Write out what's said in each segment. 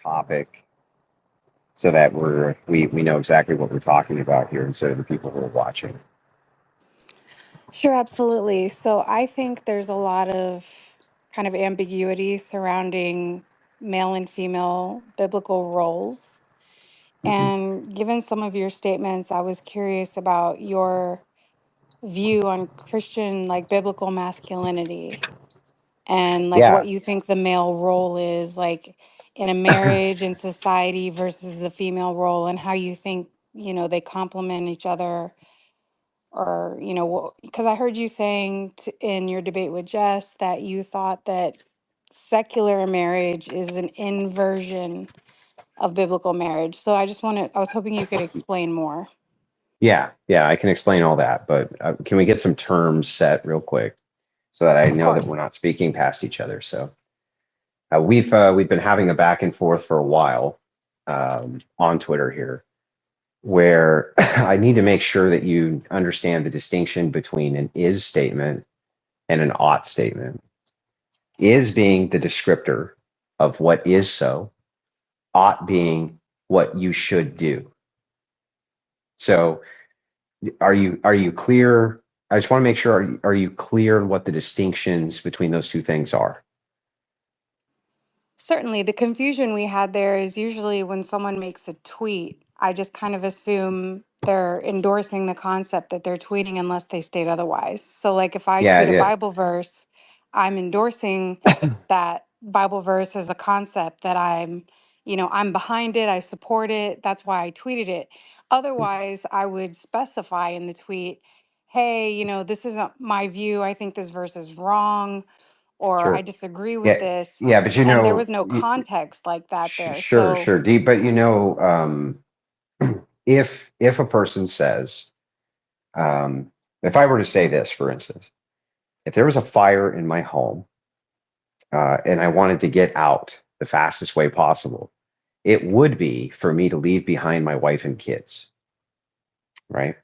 topic so that we know exactly what we're talking about here instead of the people who are watching. Sure, absolutely. So I think there's a lot of kind of ambiguity surrounding male and female biblical roles. Hmm. And given some of your statements, I was curious about your view on Christian, like biblical masculinity, and like Yeah. what you think the male role is, like in a marriage and society versus the female role, and how you think, they complement each other. Or, because I heard you saying in your debate with Jess that you thought that secular marriage is an inversion of biblical marriage. So I was hoping you could explain more. Yeah, I can explain all that, but can we get some terms set real quick so that I Of know that we're course. not speaking past each other? So we've been having a back and forth for a while on Twitter here, where I need to make sure that you understand the distinction between an is statement and an ought statement. Is being the descriptor of what is so, ought being what you should do. So are you clear? I just want to make sure, are you clear on what the distinctions between those two things are? Certainly, the confusion we had there is usually when someone makes a tweet, I just kind of assume they're endorsing the concept that they're tweeting unless they state otherwise. So, like if I tweet a Yeah, Bible verse, I'm endorsing yeah. that Bible verse as a concept that I'm behind it, I support it. That's why I tweeted it. Otherwise, I would specify in the tweet, hey, this isn't my view. I think this verse is wrong, or I Sure. disagree with Yeah, this. yeah, but And there was no context like that there. sure, So, sure, deep. But if a person says, um, if I were to say this, for instance, if there was a fire in my home and I wanted to get out the fastest way possible, it would be for me to leave behind my wife and kids, right?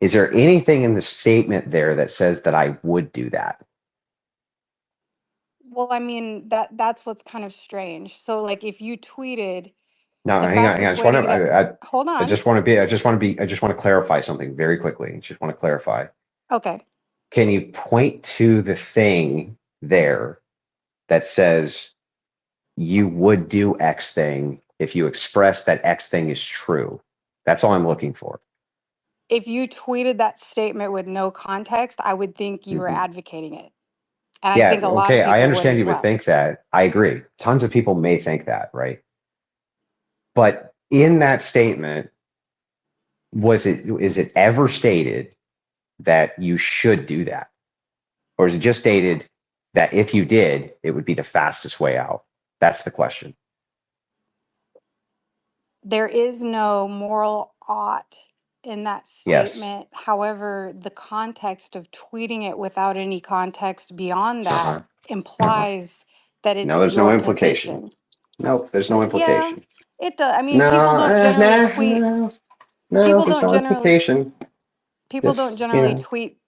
Is there anything in the statement there that says that I would do that? well, I mean, that's what's kind of strange. So, like if you tweeted No, the hang on, hang on. fastest way to get out, hold I on. just want to I just want to clarify something very quickly. I just want to clarify. Okay. Can you point to the thing there that says you would do X thing if you express that X thing is true? That's all I'm looking for. If you tweeted that statement with no context, I would think you were Hmm. advocating it. And I Yeah, think a lot of okay. I people would understand as you would well. think that. I agree. Tons of people may think that, right? But in that statement, is it ever stated that you should do that? Or is it just stated that if you did, it would be the fastest way out? That's the question. There is no moral ought in that Yes. statement. However, the context of tweeting it without any context beyond that Uh-huh. Uh-huh. implies that No, it's there's no your implication. position. Nope, there's no Yeah, implication. it does. I mean, No, no, people there's don't no generally implication. people don't Just, generally tweet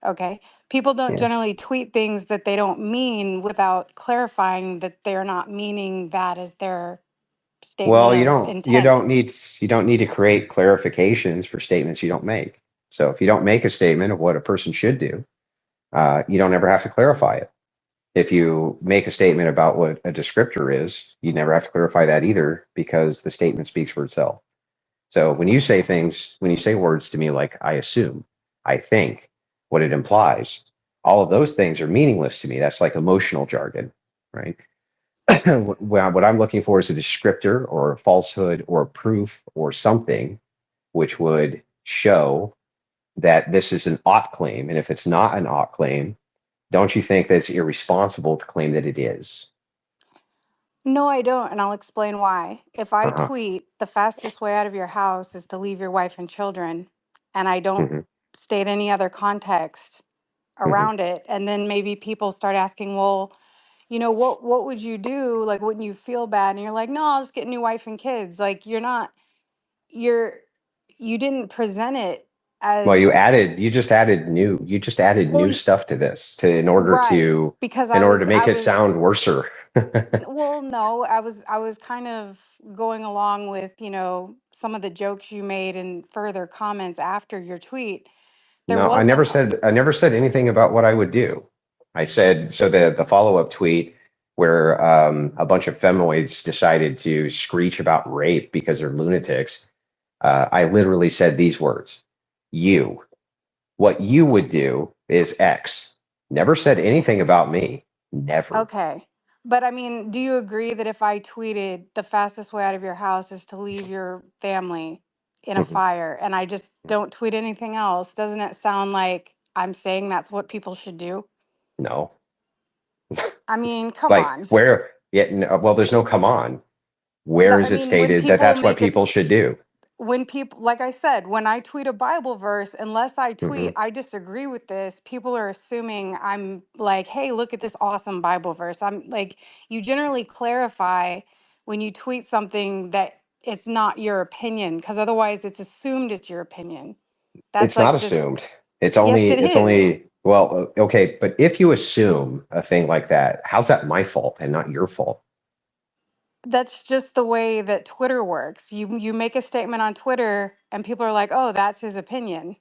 okay. People don't yeah. generally tweet things that they don't mean without clarifying that they're not meaning that as their statement Well, of intent. you don't need to create clarifications for statements you don't make. So if you don't make a statement of what a person should do, you don't ever have to clarify it. If you make a statement about what a descriptor is, you never have to clarify that either because the statement speaks for itself. So when you say words to me like I assume, I think, what it implies, all of those things are meaningless to me. That's like emotional jargon, right? What I'm looking for is a descriptor or a falsehood or a proof or something which would show that this is an ought claim. And if it's not an ought claim, don't you think that it's irresponsible to claim that it is? No, I don't, and I'll explain why. If I Uh-huh. tweet the fastest way out of your house is to leave your wife and children, and I don't Hmm. state any other context Hmm. around it, and then maybe people start asking, well, what would you do? Like, wouldn't you feel bad? And you're like, no, I'll just get a new wife and kids. Like, you're you didn't present it Well, as you just added well, new stuff to this to right, because in order to I make it was sound worser. well, no, I was kind of going along with, some of the jokes you made and further comments after your tweet. There No, wasn't I never said anything about what I would do. I said so the follow-up tweet where a bunch of femoids decided to screech about rape because they're lunatics. I literally said these words. You. What you would do is X. Never said anything about me. Never. okay. But I mean, do you agree that if I tweeted the fastest way out of your house is to leave your family in a Mhm. fire and I just don't tweet anything else, doesn't it sound like I'm saying that's what people should do? No. I mean, come Like on. where? Yeah. No, well, there's no come on. Where I is it mean, when stated that people that's what make it people should do? when people, like I said, when I tweet a Bible verse, unless I tweet Hmm. I disagree with this, people are assuming I'm like, hey, look at this awesome Bible verse. I'm like, you generally clarify when you tweet something that it's not your opinion, because otherwise it's assumed it's your opinion. That's It's not like just assumed. yes it It's is. only, well, okay, but if you assume a thing like that, how's that my fault and not your fault? That's just the way that Twitter works. You make a statement on Twitter and people are like, oh, that's his opinion.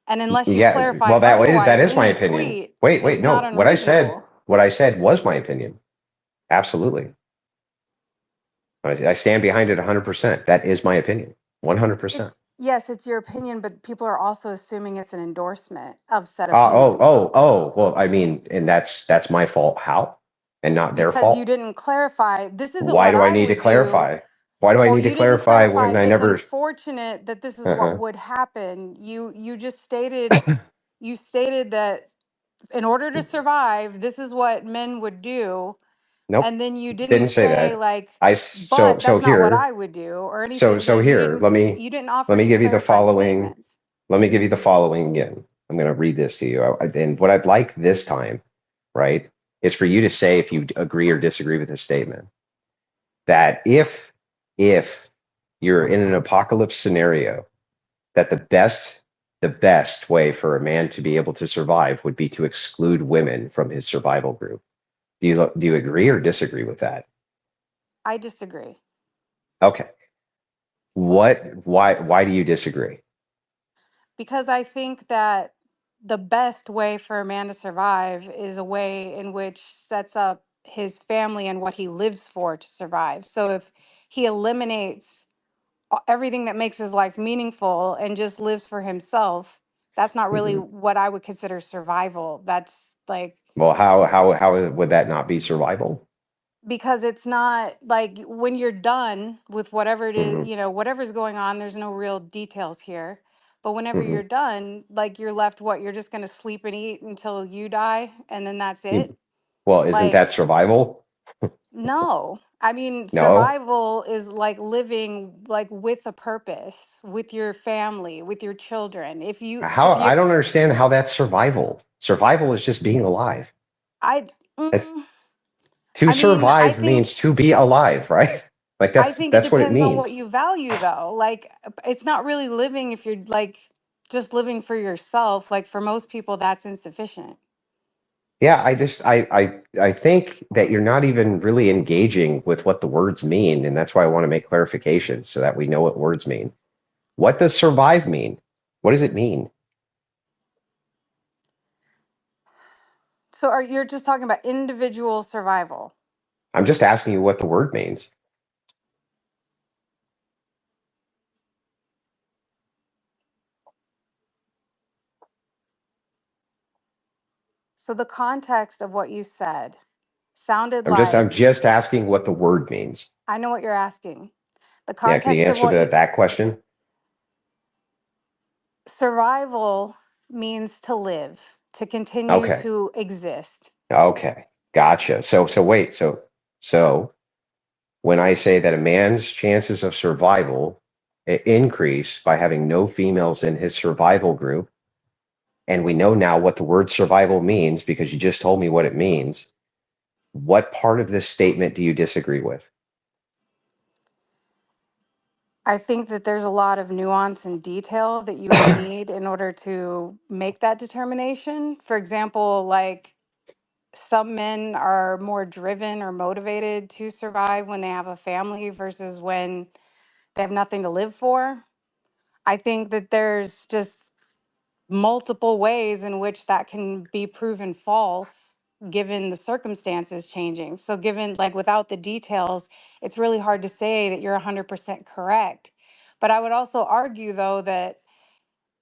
And unless you Yeah, clarify well, that otherwise is my in the opinion. tweet, Wait, it's not no. unreasonable. What I said was my opinion. Absolutely. I stand behind it 100%. That is my opinion. 100%. It's yes, it's your opinion, but people are also assuming it's an endorsement of said opinion Well, I mean, and that's my fault. How? And not their because you fault? didn't clarify. This isn't Why what do I I need to would do. clarify? Why do I Well, need to you didn't clarify clarify. when I It's never? unfortunate that this is what Uh-huh. would happen. You just stated that in order to survive, this is what men would do. Nope, And then you didn't didn't say say that. like, So but that's not what I would do or anything. so here, You didn't offer let me any give you the clarifying following. statements. Let me give you the following again. I'm going to read this to you. And what I'd like this time, right, is for you to say if you agree or disagree with this statement. That if you're in an apocalypse scenario, that the best way for a man to be able to survive would be to exclude women from his survival group. Do you agree or disagree with that? I disagree Okay. Why do you disagree? because I think that the best way for a man to survive is a way in which sets up his family and what he lives for to survive. So if he eliminates everything that makes his life meaningful and just lives for himself, that's not really Hmm. what I would consider survival. That's like Well, how would that not be survival? because it's not like when you're done with whatever it is, Hmm. whatever's going on, there's no real details here. But whenever Hmm. you're done, like you're left what? You're just going to sleep and eat until you die and then that's it? Well, isn't Like that survival? no. I mean, No. survival is like living like with a purpose, with your family, with your children. How If you I don't understand how that's survival. Survival is just being alive. I It's, mm, to I mean, survive means to be alive, right? Like I think it that's what it depends on what means. you value though. Like it's not really living if you're like just living for yourself. Like for most people that's insufficient. Yeah, I think that you're not even really engaging with what the words mean, and that's why I want to make clarifications so that we know what words mean. What does survive mean? What does it mean? So are you're just talking about individual survival. I'm just asking you what the word means. So the context of what you said sounded like I'm just asking what the word means. I know what you're asking. The Yeah, can you context of answer what you that question? survival means to live, to continue Okay. to exist. Okay. Gotcha. So when I say that a man's chances of survival increase by having no females in his survival group, and we know now what the word survival means because you just told me what it means, what part of this statement do you disagree with? I think that there's a lot of nuance and detail that you would need in order to make that determination. For example, like some men are more driven or motivated to survive when they have a family versus when they have nothing to live for. I think that there's just multiple ways in which that can be proven false given the circumstances changing. So, given like without the details, it's really hard to say that you're 100% correct. But I would also argue, though, that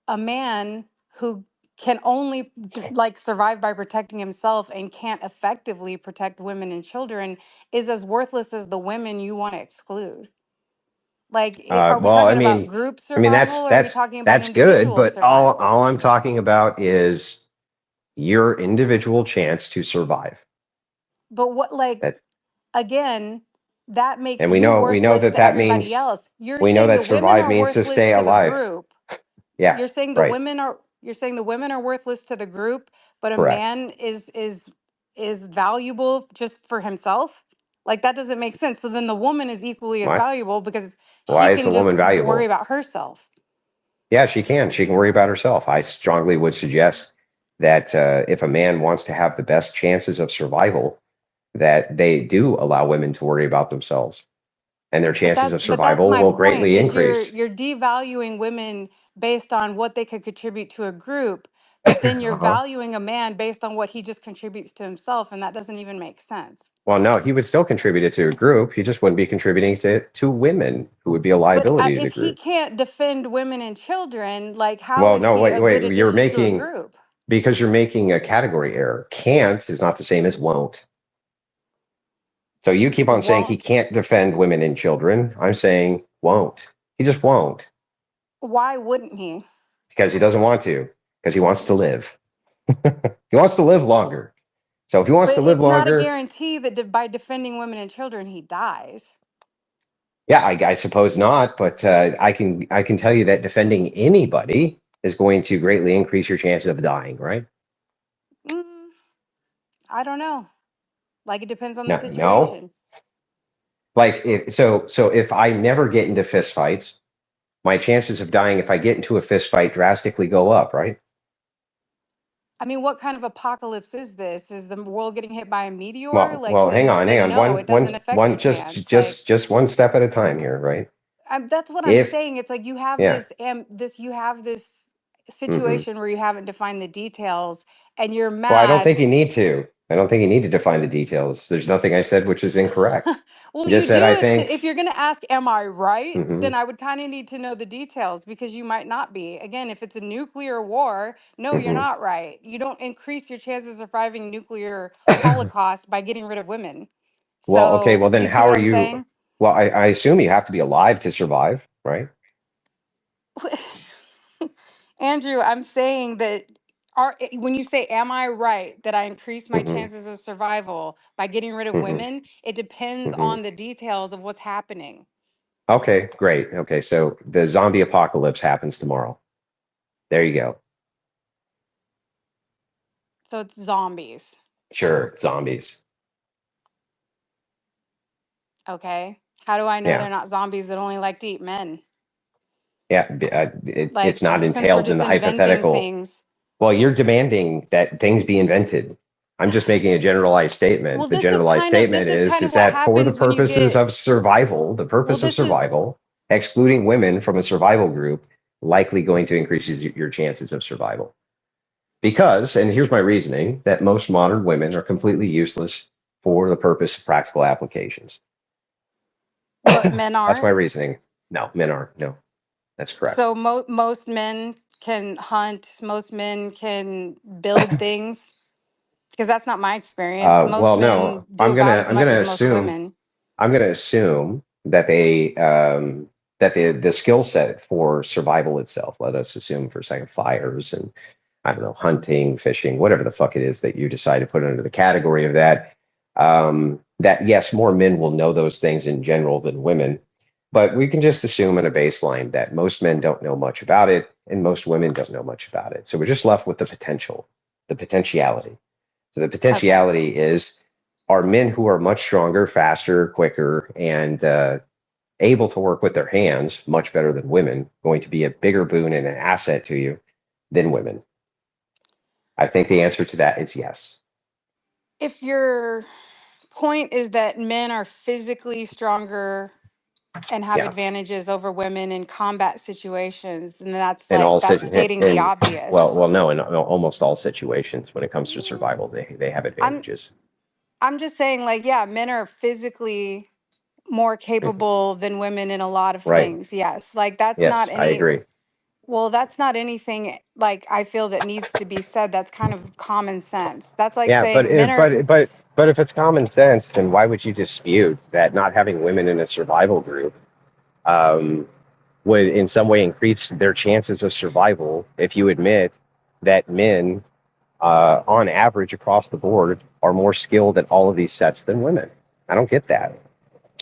a man who can only like survive by protecting himself and can't effectively protect women and children is as worthless as the women you want to exclude. Like, are we Well, talking about group I mean survival or are we talking about that's good, individual but survival? all I'm talking about is your individual chance to survive. But what, like, That, again, that makes and you we know worthless that to everybody else. You're we know saying that the women survive are means to worthless stay to the alive. group. Yeah, You're saying right, the women are worthless to the group, but a correct. man is valuable just for himself? Like that doesn't make sense. So then the woman is equally as Why valuable because she why is can the woman just worry valuable? about herself. Yeah, she can. She can worry about herself. I strongly would suggest that if a man wants to have the best chances of survival, that they do allow women to worry about themselves, and their chances of But that's survival my will point greatly is increase. you're devaluing women based on what they could contribute to a group, but then you're Uh-huh. valuing a man based on what he just contributes to himself, and that doesn't even make sense. Well, no, he would still contribute it to a group. He just wouldn't be contributing to women who would be a But liability to the if he group. can't defend women and children, like how Well, is no, he a wait. good addition to a group? Because you're making a category error. Can't is not the same as won't. So you keep on saying he Won't. can't defend women and children. I'm saying won't. He just won't Why wouldn't he? because he doesn't want to, because he wants to live. He wants to live longer. So if he wants But to live it's not a longer, guarantee that by defending women and children he dies. yeah, I suppose not. But I can tell you that defending anybody is going to greatly increase your chances of dying, right? Mm, I don't know. Like it depends on the No, no. situation. Like so if I never get into fist fights, my chances of dying if I get into a fist fight drastically go up, right? I mean, what kind of apocalypse is this? Is the world getting hit by a meteor? Like Hang then on. no, it doesn't affect your chance. Like Just one step at a time here, right? that's what I'm If, saying. It's like you have yeah, this hmm. situation where you haven't defined the details and you're Well, I don't think mad. you need to. I don't think you need to define the details. There's nothing I said which is incorrect. Well, I just you said I do think, if you're going to ask, am I right? hmm, Then I would kind of need to know the details because you might not be. Again, if it's a nuclear war, no, you're hmm. not right. You don't increase your chances of surviving nuclear holocaust by getting rid of women. Well, okay, So, well do then you see how what are I'm you? saying? Well, I assume you have to be alive to survive, right? Andrew, I'm saying that when you say, am I right that I increase my Hmm, chances of survival by getting rid of hmm, women? It depends hmm. on the details of what's happening. Okay, great. Okay, so the zombie apocalypse happens tomorrow. There you go. So, it's zombies. Sure, zombies. Okay. How do I know Yeah. they're not zombies that only like to eat men? Yeah, it's Like, not since we're entailed in just the inventing hypothetical. things. Well, you're demanding that things be invented. I'm just making a generalized statement. Well, The generalized statement this is kind of is what that for the happens when you purposes get of survival, the well, purpose of this is survival, excluding women from a survival group likely going to increase your chances of survival. Because, and here's my reasoning, that most modern women are completely useless for the purpose of practical applications. but men That's my aren't. reasoning. No, men aren't. No, that's correct. So most men can hunt, most men can build things because that's not my experience. Most Well, men no, do about as I'm much gonna as most assume women. that the skill set for survival itself. Let us assume for a second fires and I don't know hunting, fishing, whatever the fuck it is that you decide to put under the category of that. That yes, more men will know those things in general than women, but we can just assume in a baseline that most men don't know much about it and most women don't know much about it. So we're just left with the potential, the potentiality. So the Okay. potentiality is are men who are much stronger, faster, quicker, able to work with their hands much better than women, going to be a bigger boon and an asset to you than women? I think the answer to that is yes. If your point is that men are physically stronger and have Yeah. advantages over women in combat situations, and In all that's stating the in obvious. no, in almost all situations when it comes to survival, they have I'm advantages. I'm just saying, like, yeah, men are physically more Mhm. capable than women in a lot of Right. things. Yes. Like that's not Yes, I any agree. well, that's not anything like I feel that needs to be said. That's kind of common sense. That's like Yeah, saying men are but if it's common sense, then why would you dispute that not having women in a survival group um, would in some way increase their chances of survival if you admit that men, on average across the board, are more skilled at all of these sets than women? I don't get that.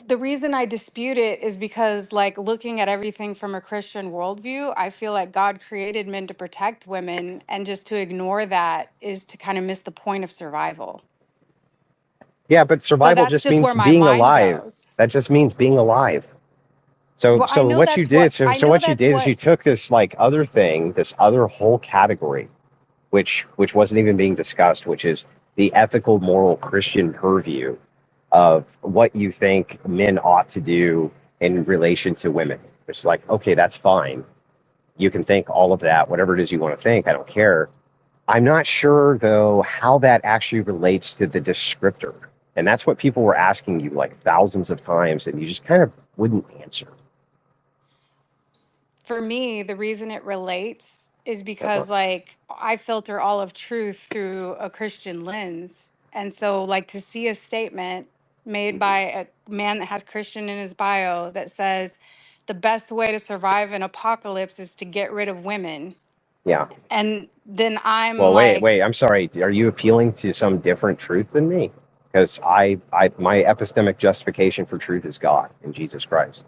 the reason I dispute it is because, like, looking at everything from a Christian worldview, I feel like God created men to protect women, and just to ignore that is to kind of miss the point of survival. Yeah, but So survival that's just just means where my being mind alive. goes. That just means being alive. So Well, I know what you that's did, what I know what you that's did is what you took this like other thing, this other whole category, which wasn't even being discussed, which is the ethical, moral Christian purview of what you think men ought to do in relation to women. It's like, okay, that's fine. You can think all of that, whatever it is you want to think. I don't care. I'm not sure though how that actually relates to the descriptor. And that's what people were asking you like thousands of times, and you just kind of wouldn't answer. for me, the reason it relates is Uh-huh. because, like, I filter all of truth through a Christian lens. And so, like, to see a statement made Mhm. by a man that has Christian in his bio that says the best way to survive an apocalypse is to get rid of women. Yeah. And then I'm Well, like, wait. I'm sorry. Are you appealing to some different truth than me? Because my epistemic justification for truth is God in Jesus Christ.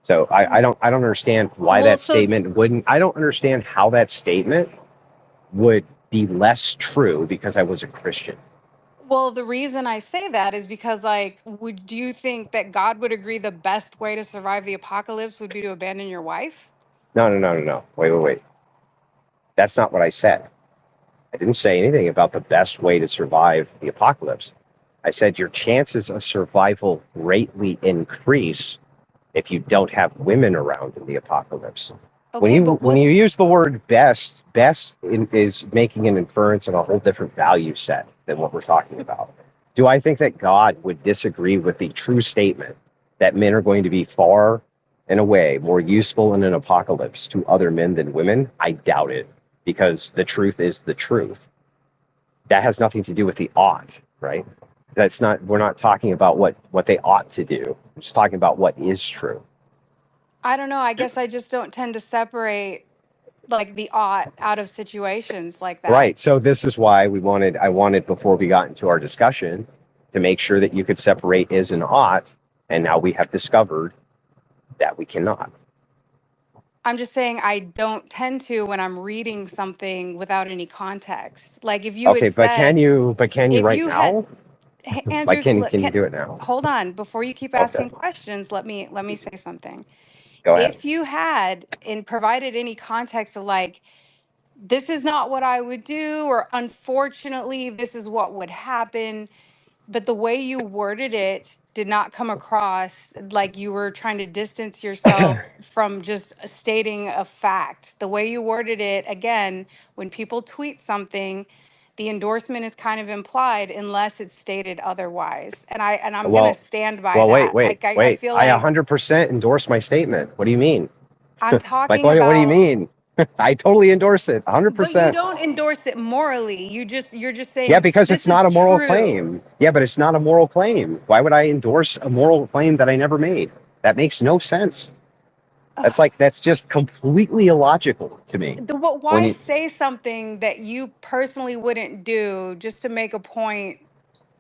So I don't understand why well, that so statement wouldn't. I don't understand how that statement would be less true because I was a Christian. well, the reason I say that is because, like, would you think that God would agree the best way to survive the apocalypse would be to abandon your wife? No. Wait. That's not what I said. I didn't say anything about the best way to survive the apocalypse. I said your chances of survival greatly increase if you don't have women around in the apocalypse. Okay, but When you what's use the word is making an inference of a whole different value set than what we're talking about. Do I think that God would disagree with the true statement that men are going to be far and away more useful in an apocalypse to other men than women? I doubt it, because the truth is the truth. That has nothing to do with the ought, right? That's not, we're not talking about what they ought to do. We're just talking about what is true. I don't know, I guess I just don't tend to separate, like, the ought out of situations like that. Right. So this is why I wanted before we got into our discussion to make sure that you could separate is and ought, and now we have discovered that we cannot. I'm just saying I don't tend to when I'm reading something without any context. Like, if you had Okay, said, but can you if right you had now? Like Andrew, can you do it now? hold on, before you keep Okay. asking questions, let me say something. Go ahead. If you had and provided any context of, like, this is not what I would do, or unfortunately, this is what would happen, but the way you worded it did not come across like you were trying to distance yourself from just stating a fact. The way you worded it, again, when people tweet something, the endorsement is kind of implied unless it's stated otherwise. And I'm gonna Well, stand by that. Like I wait. feel I like 100% endorse my statement. What do you mean? I'm Like talking what do you about, mean? I totally endorse it. but you 100%. don't endorse it morally. You're just Yeah, saying because it's this is not a moral true. claim. Yeah, but it's not a moral claim. Why would I endorse a moral claim that I never made? That makes no sense. That's just completely illogical to me. When Why you say something that you personally wouldn't do just to make a point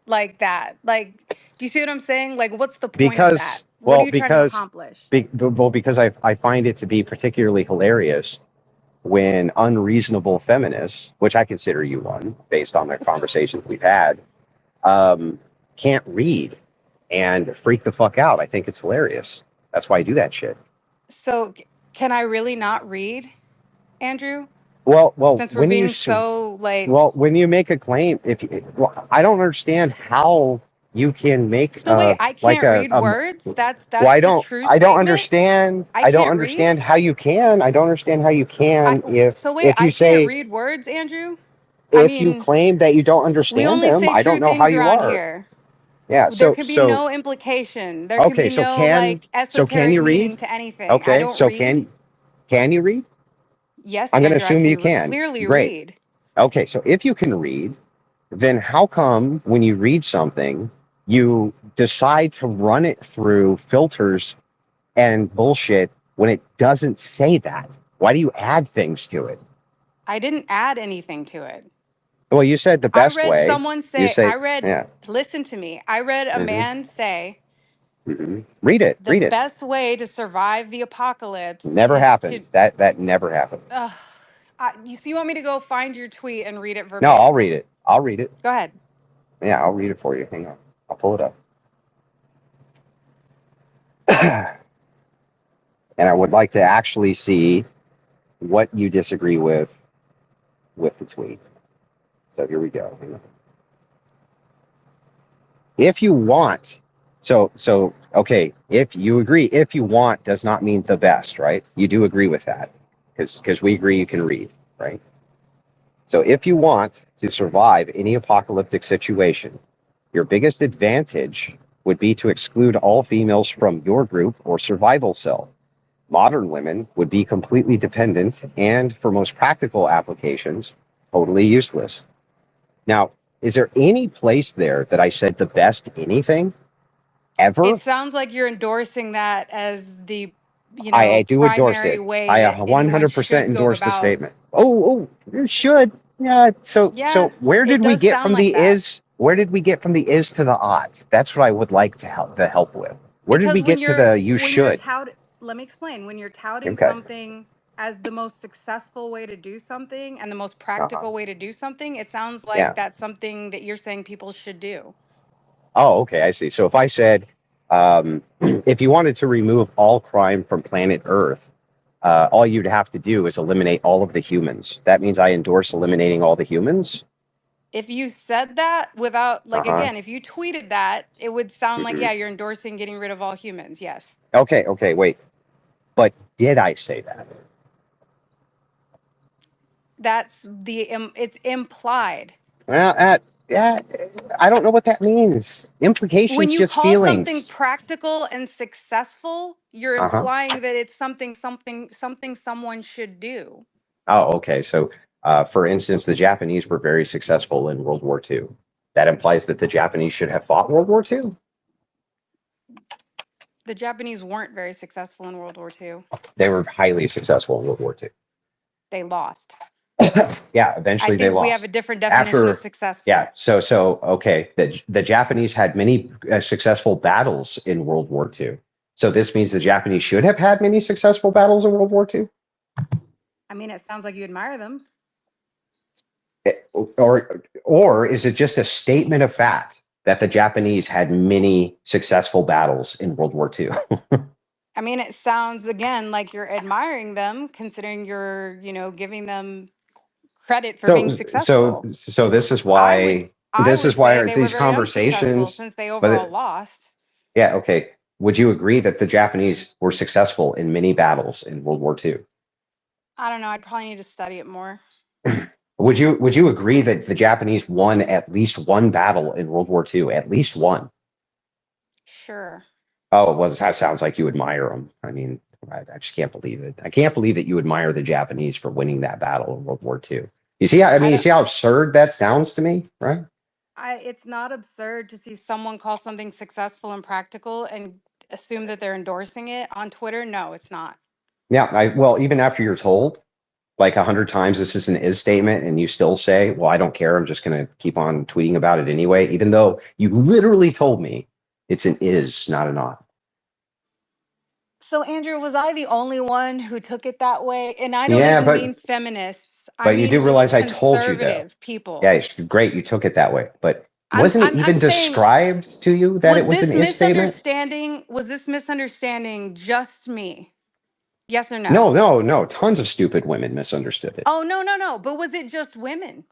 like that? Like, do you see what I'm saying? Like, what's the point of that? What are you trying to accomplish? because I find it to be particularly hilarious when unreasonable feminists, which I consider you one based on the conversations we've had, um, can't read and freak the fuck out. I think it's hilarious. That's why I do that shit. So can I really not read, Andrew? Well, Since we're being so like, when you make a claim, well, I don't understand how you can make so wait, I like can't read words? well, That's the true statement? I I don't can't read? understand how you can. I don't understand how you I can so wait, if you I can't say read words, Andrew? I if you mean, claim that you don't we understand only them. say I don't true know how things you around are. here. Yeah. There can be no implication. There can Okay. be no like So can esoteric you meaning read? to anything. I Okay. don't read. Can you read? Yes, I'm going to Andrew, I assume you can can. clearly Great. read. Okay. So if you can read, then how come when you read something, you decide to run it through filters and bullshit when it doesn't say that? Why do you add things to it? I didn't add anything to it. Well, you said the I best read way. someone You say, say, yeah. listen to me. I read a Hmm. man say, Hmm. Read it. the Read it. best way to survive the apocalypse Never is to. happened. That never happened. Uh, you want me to go find your tweet and read it No, I'll verbatim? read it. I'll read it. Go ahead. Yeah, I'll read it for you. Hang on. I'll pull it up. And I would like to actually see what you disagree with the tweet. So here we go. Hang on. If you want, okay, if you agree, if you want does not mean the best, right? You do agree with that because we agree you can read, right? So if you want to survive any apocalyptic situation, your biggest advantage would be to exclude all females from your group or survival cell. Modern women would be completely dependent and, for most practical applications, totally useless. Now, is there any place there that I said the best anything It ever? sounds like you're endorsing that as the, I do endorse primary it. way I that anyone 100% should go endorse the about. statement. Oh, you should. Yeah. So Yeah, where it did we does get sound from like the that. is? Where did we get from the is to the ought? That's what I would like to help the help with. Where did Because we get to the you when you're should? touting, let me explain. When you're touting Okay. something as the most successful way to do something and the most Uh-huh. practical way to do something, it sounds like Yeah. that's something that you're saying people should do. Oh, okay. I see. So if I said, if you wanted to remove all crime from planet Earth, all you'd have to do is eliminate all of the humans. That means I endorse eliminating all the humans. If you said that without, Uh like, huh. again, if you tweeted that, it would sound like, Hmm. yeah, you're endorsing getting rid of all humans. Yes. Okay. Okay. Wait. But did I say that? It's implied. Well, yeah, I don't know what that means. When Implications, you just call something feelings. practical and successful, you're Uh huh. implying that it's something someone should do. Oh, okay. So, for instance, the Japanese were very successful in World War II. That implies that the Japanese should have fought World War II. The Japanese weren't very successful in World War II. They were highly successful in World War II. They lost. Yeah, I eventually they think we have a lost. different definition of After, yeah, successful. so okay, the Japanese had many successful battles in World War II. So this means the Japanese should have had many successful battles in World War II. I mean, it sounds like you admire them. Or is it just a statement of fact that the Japanese had many successful battles in World War II? I mean, it sounds again like you're admiring them, considering you're, giving them credit for being successful. So this is I would why I would say they were these very unsuccessful conversations. since they But overall lost. yeah, okay. Would you agree that the Japanese were successful in many battles in World War II? I don't know. I'd probably need to study it more. Would you agree that the Japanese won at least one battle in World War II? At least one. Sure. Oh, well, that sounds like you admire them. I mean, I just can't believe it. I can't believe that you admire the Japanese for winning that battle in World War II. You see, I I mean, you don't see how absurd that sounds to me, right? I it's not absurd to see someone call something successful and practical and assume that they're endorsing it on Twitter. No, it's not. Yeah, well, even after you're told like 100 times this is an is statement, and you still say, "Well, I don't care. I'm just going to keep on tweeting about it anyway," even though you literally told me it's an is, not a not. So, Andrew, was I the only one who took it that way? And I don't Yeah, even mean feminists. I but you do mean just realize I told you though. conservative Yeah, people. it's great you took it that way, but Wasn't it I'm even saying, described to you that it was an if statement? was this misunderstanding just me? Yes or no? No, no, no. Tons of stupid women misunderstood it. Oh, no, no, no. But was it just women?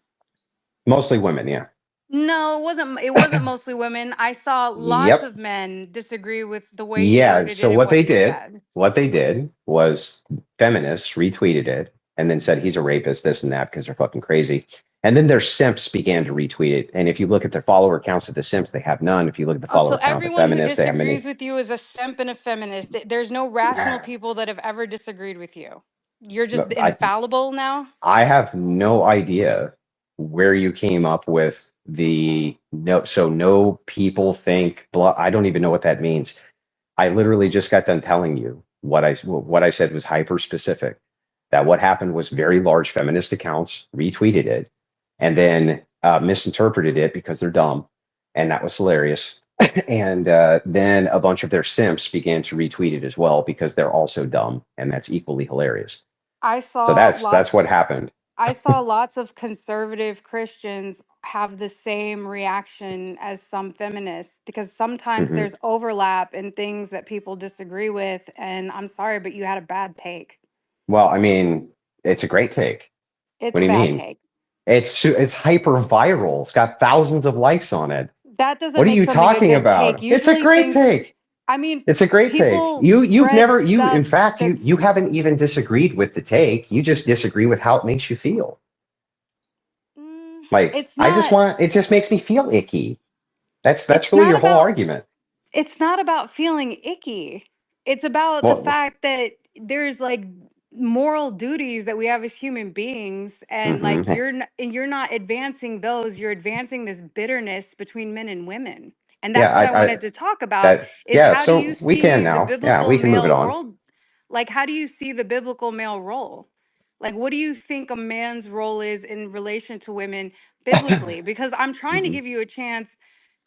Mostly women, yeah. No, it wasn't mostly women. I saw lots Yep. of men disagree with the way you Yeah. worded So it and what you said. what they did was feminists retweeted it and then said he's a rapist, this and that, because they're fucking crazy. And then their simps began to retweet it. And if you look at the follower counts of the simps, they have none. If you look at the Oh, so follower count of the everyone who feminists, they have disagrees many. with you is a simp and a feminist. There's no rational people that have ever disagreed with you. You're just I infallible now. I have no idea where you came up with the no. So no people think. I don't even know what that means. I literally just got done telling you what I said was hyper specific. That what happened was very large feminist accounts retweeted it and then misinterpreted it because they're dumb, and that was hilarious. And then a bunch of their simps began to retweet it as well because they're also dumb, and that's equally hilarious. I So saw that's what lots happened. I saw lots of conservative Christians have the same reaction as some feminists because sometimes Hmm. there's overlap in things that people disagree with. And I'm sorry, but you had a bad take. Well, I mean, it's a great take. It's What a do you bad mean? take. It's hyper viral. It's got thousands of likes on it. That doesn't What are make you something a talking good take. about? It's a Usually great things, take. I mean, It's a great take. people You've spread never in stuff fact you that's, haven't even disagreed with the take. You just disagree with how it makes you feel. Like it's I just not, want it just makes me feel icky. That's it's really not your whole about argument. it's not about feeling icky. It's about the Well, fact that there's like moral duties that we have as human beings, and like hmm you're not advancing those. You're advancing this bitterness between men and women. And yeah, that's what I I wanted to talk about that is yeah, how do you so we can see the now. Yeah, biblical we can move it male on. role? Like how do you see the biblical male role? Like what do you think a man's role is in relation to women biblically? Because I'm trying to Hmm. give you a chance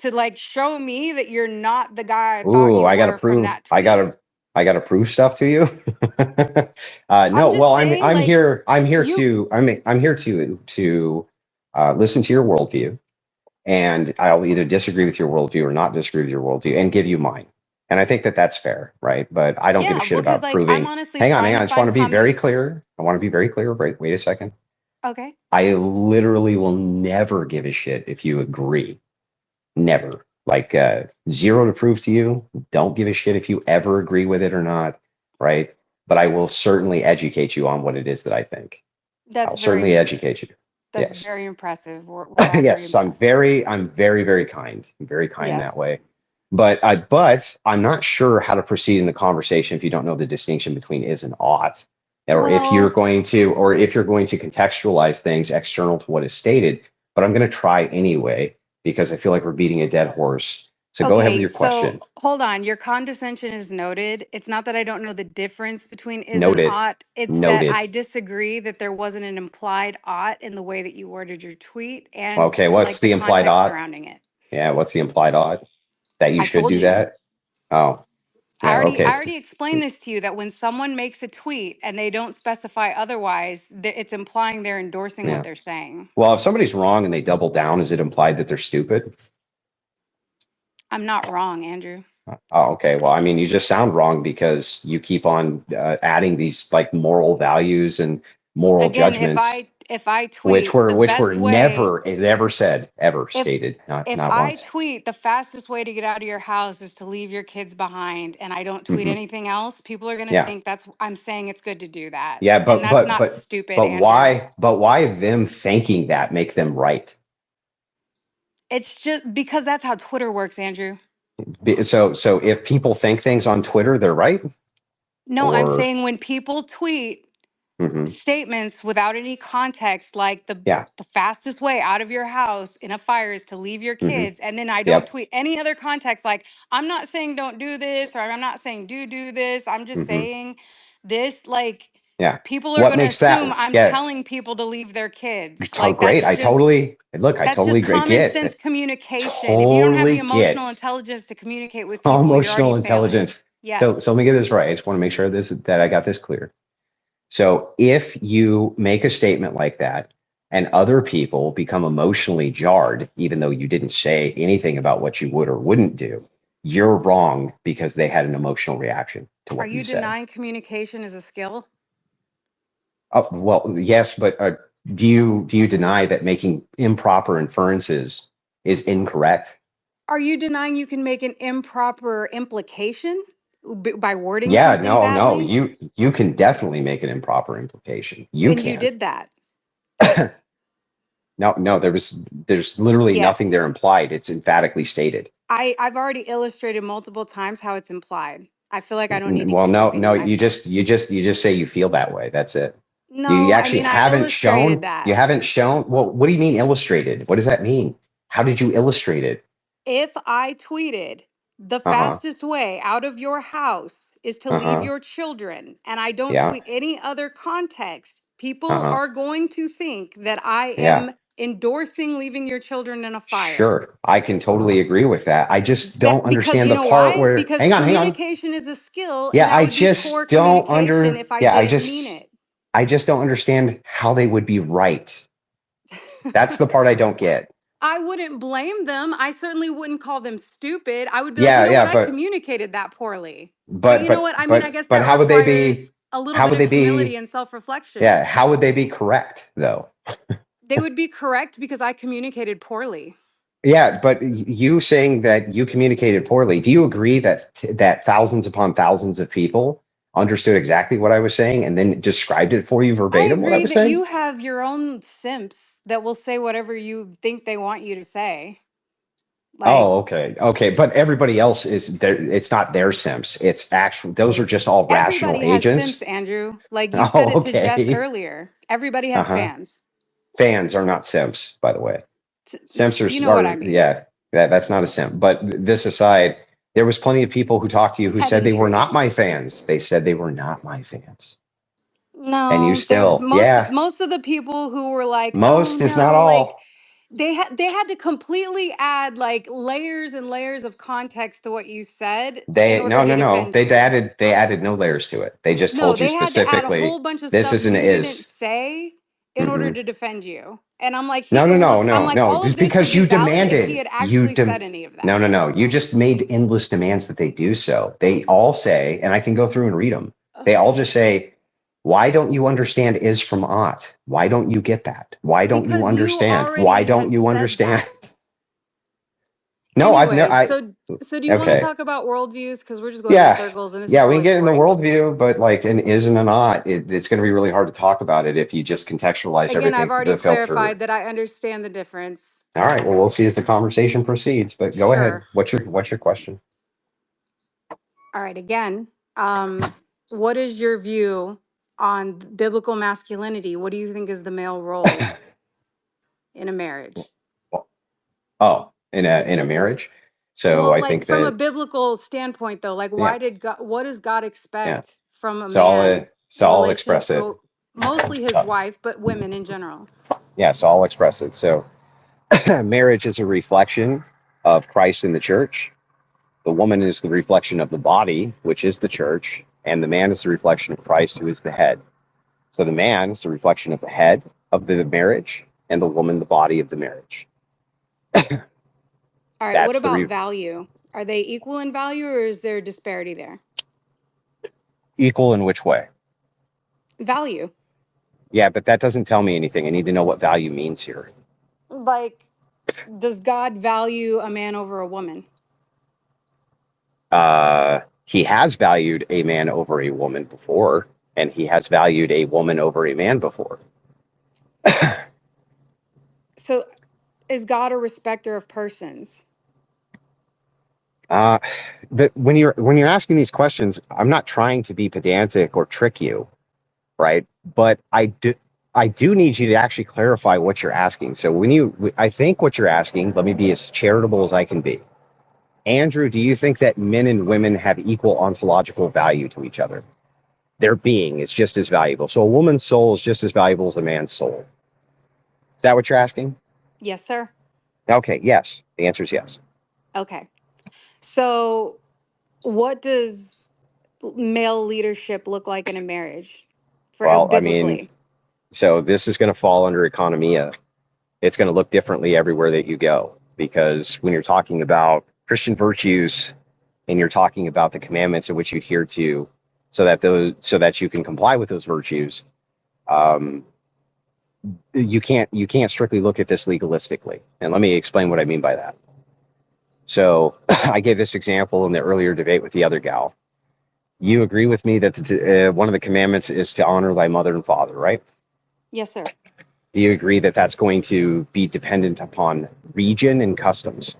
to like show me that you're not the guy I thought Ooh, you were from that tweet. I gotta prove stuff to you. I'm No, well, just saying, I'm here you, to, I'm here to listen to your worldview, and I'll either disagree with your worldview or not disagree with your worldview, and give you mine. And I think that that's fair, right? But I don't give a yeah, shit because about like I'm proving. honestly Hang on, hang trying on. to I just want find to be very common. clear. I want to be very clear. Wait a second. Okay, I literally will never give a shit if you agree. Never. Like zero to prove to you. Don't give a shit if you ever agree with it or not, right? But I will certainly educate you on what it is that I think. that's I'll certainly very educate you. that's Yes. very impressive. We're all very Yes, impressed. I'm very, very kind. I'm very kind that Yes. way. But I'm not sure how to proceed in the conversation if you don't know the distinction between is and ought, Well, or if you're going to contextualize things external to what is stated. But I'm going to try anyway because I feel like we're beating a dead horse. So go ahead with okay, your so question. hold on. Your condescension is noted. It's not that I don't know the difference between is and Noted. ought. It's that Noted. I disagree that there wasn't an implied ought in the way that you worded your tweet and Okay, what's like the the implied context ought? surrounding it. Yeah, what's the implied ought? That you I should told do you. that? Oh, yeah, I okay. already explained this to you that when someone makes a tweet and they don't specify otherwise, it's implying they're endorsing what Yeah. they're saying. Well, if somebody's wrong and they double down, is it implied that they're stupid? I'm not wrong, Andrew. Oh, okay. Well, I mean, you just sound wrong because you keep on adding these like moral values and moral Again, judgments, if I tweet the which were best way, never ever said, ever if stated, if not I once. tweet the fastest way to get out of your house is to leave your kids behind and I don't tweet Hmm. anything else, people are going to Yeah, think that's I'm saying it's good to do that. yeah. And that's not stupid, Andrew. But why them thinking that make them right? It's just because that's how Twitter works, Andrew. So if people think things on Twitter, they're right, No, I'm or saying when people tweet hmm statements without any context, like yeah, the fastest way out of your house in a fire is to leave your hmm kids, and then I don't yep, tweet any other context, like I'm not saying don't do this or I'm not saying do this, I'm just hmm saying this, like yeah. people are What going to makes assume that? I'm Yeah, telling people to leave their kids. Like great. I totally look. I that's just totally common sense get. communication. If you don't have Totally the emotional get intelligence to communicate with people, you're already emotional failing. intelligence. Yes. So let me get this right. I just want to make sure that I got this clear. So if you make a statement like that and other people become emotionally jarred, even though you didn't say anything about what you would or wouldn't do, you're wrong because they had an emotional reaction to Are what you you said. denying communication is a skill? Oh, well, yes, but do you deny that making improper inferences is incorrect? Are you denying you can make an improper implication by wording Yeah, something no, no, badly? you can definitely make an improper implication. You And you can. did that. No, no, there's literally nothing Yes. there implied. It's emphatically stated. I've already illustrated multiple times how it's implied. I feel like I don't need to Well, keep no, repeating no, you myself. just you just you just say you feel that way. That's it. You No, I actually mean, I haven't illustrated shown. You that. haven't shown. Well, what do you mean illustrated? What does that mean? How did you illustrate it? If I tweeted, the Uh-huh. fastest way out of your house is to leave Uh-huh. your children, and I don't Yeah. tweet any other context, people Uh-huh. are going to think that I Yeah. am endorsing leaving your children in a fire. Sure. I can totally agree with that. I just That don't because understand you the know part why? where, Because hang on. communication is a skill, Yeah, and that I would be poor just don't communication if I yeah, didn't mean it. I just don't understand how they would be right. That's the part I don't get. I wouldn't blame them. I certainly wouldn't call them stupid. I would be like, you Yeah, know what? yeah, I communicated that poorly. But but you know but what? I mean, I but guess but that how would they requires be a little how bit would of they humility be and self reflection. yeah, how would they be correct though? They would be correct because I communicated poorly. Yeah, but you saying that you communicated poorly, do you agree that thousands upon thousands of people understood exactly what I was saying and then described it for you I verbatim what I agree was that saying? you have your own simps that will say whatever you think they want you to say. Like, Oh, okay. Okay. But everybody else is there. It's not their simps. It's actual, those are just all rational everybody has agents. simps, Andrew. Like you said Oh, it to Jess okay. earlier. Everybody has Uh-huh. fans. Fans are not simps, by the way. Simps You know what I mean. yeah, that's not a simp. But this aside, there was plenty of people who talked to you who said they were not Pedantry. my fans. They said they were not my fans. And you No, they're still, yeah, most of the people who were like, "Oh most is not no," like all. they had to completely add like layers and layers of context to what you said in They order to no. defend you. They added no layers to it. They just No, told you they had to add a whole specifically bunch of this stuff is an you didn't is. say in order Hmm. to defend you. And I'm like, No, no, no, look, I'm no, like, no. all of Just this would because be you valid if he demanded, had actually said any of no, that. no, no. You just made endless demands that they do so. They all say, and I can go through and read them. Ugh. They all just say, why don't you understand is from ought? Why don't you get that? Why don't you Because you understand? Why already don't had you said understand? that. No, I've never, Anyway, so do you want to okay. talk about worldviews? Because we're just going in Yeah. circles and this is Yeah, we can really get in the boring. worldview, but like an is and a not, it's going to be really hard to talk about it if you just contextualize Again, everything I've through already the filter. clarified that I understand the difference. All right, well, we'll see as the conversation proceeds, but go ahead. Sure. What's your question? All right. Again, um, what is your view on biblical masculinity? What do you think is the male role in a marriage? Oh, in a marriage. So Well, I like think from a that biblical standpoint, though, like yeah, what does God yeah. expect from a So man in I'll relationship express it. to mostly his wife, but women in general? Yeah, so I'll express it. So marriage is a reflection of Christ in the church. The woman is the reflection of the body, which is the church, and the man is the reflection of Christ, who is the head. So the man is the reflection of the head of the marriage, and the woman the body of the marriage. All right. What That's the about value? Are they equal in value or is there disparity there? equal in which way? Value. Yeah, but that doesn't tell me anything. I need to know what value means here. Like, does God value a man over a woman? He has valued a man over a woman before, and he has valued a woman over a man before. So, is God a respecter of persons? uh, but when you're asking these questions, I'm not trying to be pedantic or trick you, right? But I do need you to actually clarify what you're asking. So I think what you're asking, let me be as charitable as I can be. Andrew, do you think that men and women have equal ontological value to each other? Their being is just as valuable. So a woman's soul is just as valuable as a man's soul. Is that what you're asking? Yes, sir. Okay, yes. The answer is yes. Okay. So, what does male leadership look like in a marriage for Well, I mean, biblically? So this is going to fall under economia. It's going to look differently everywhere that you go, because when you're talking about Christian virtues and you're talking about the commandments in which you adhere to, so that you can comply with those virtues, um, you can't strictly look at this legalistically. And let me explain what I mean by that. So I gave this example in the earlier debate with the other gal. You agree with me that one of the commandments is to honor thy mother and father, right? Yes, sir. Do you agree that that's going to be dependent upon region and customs?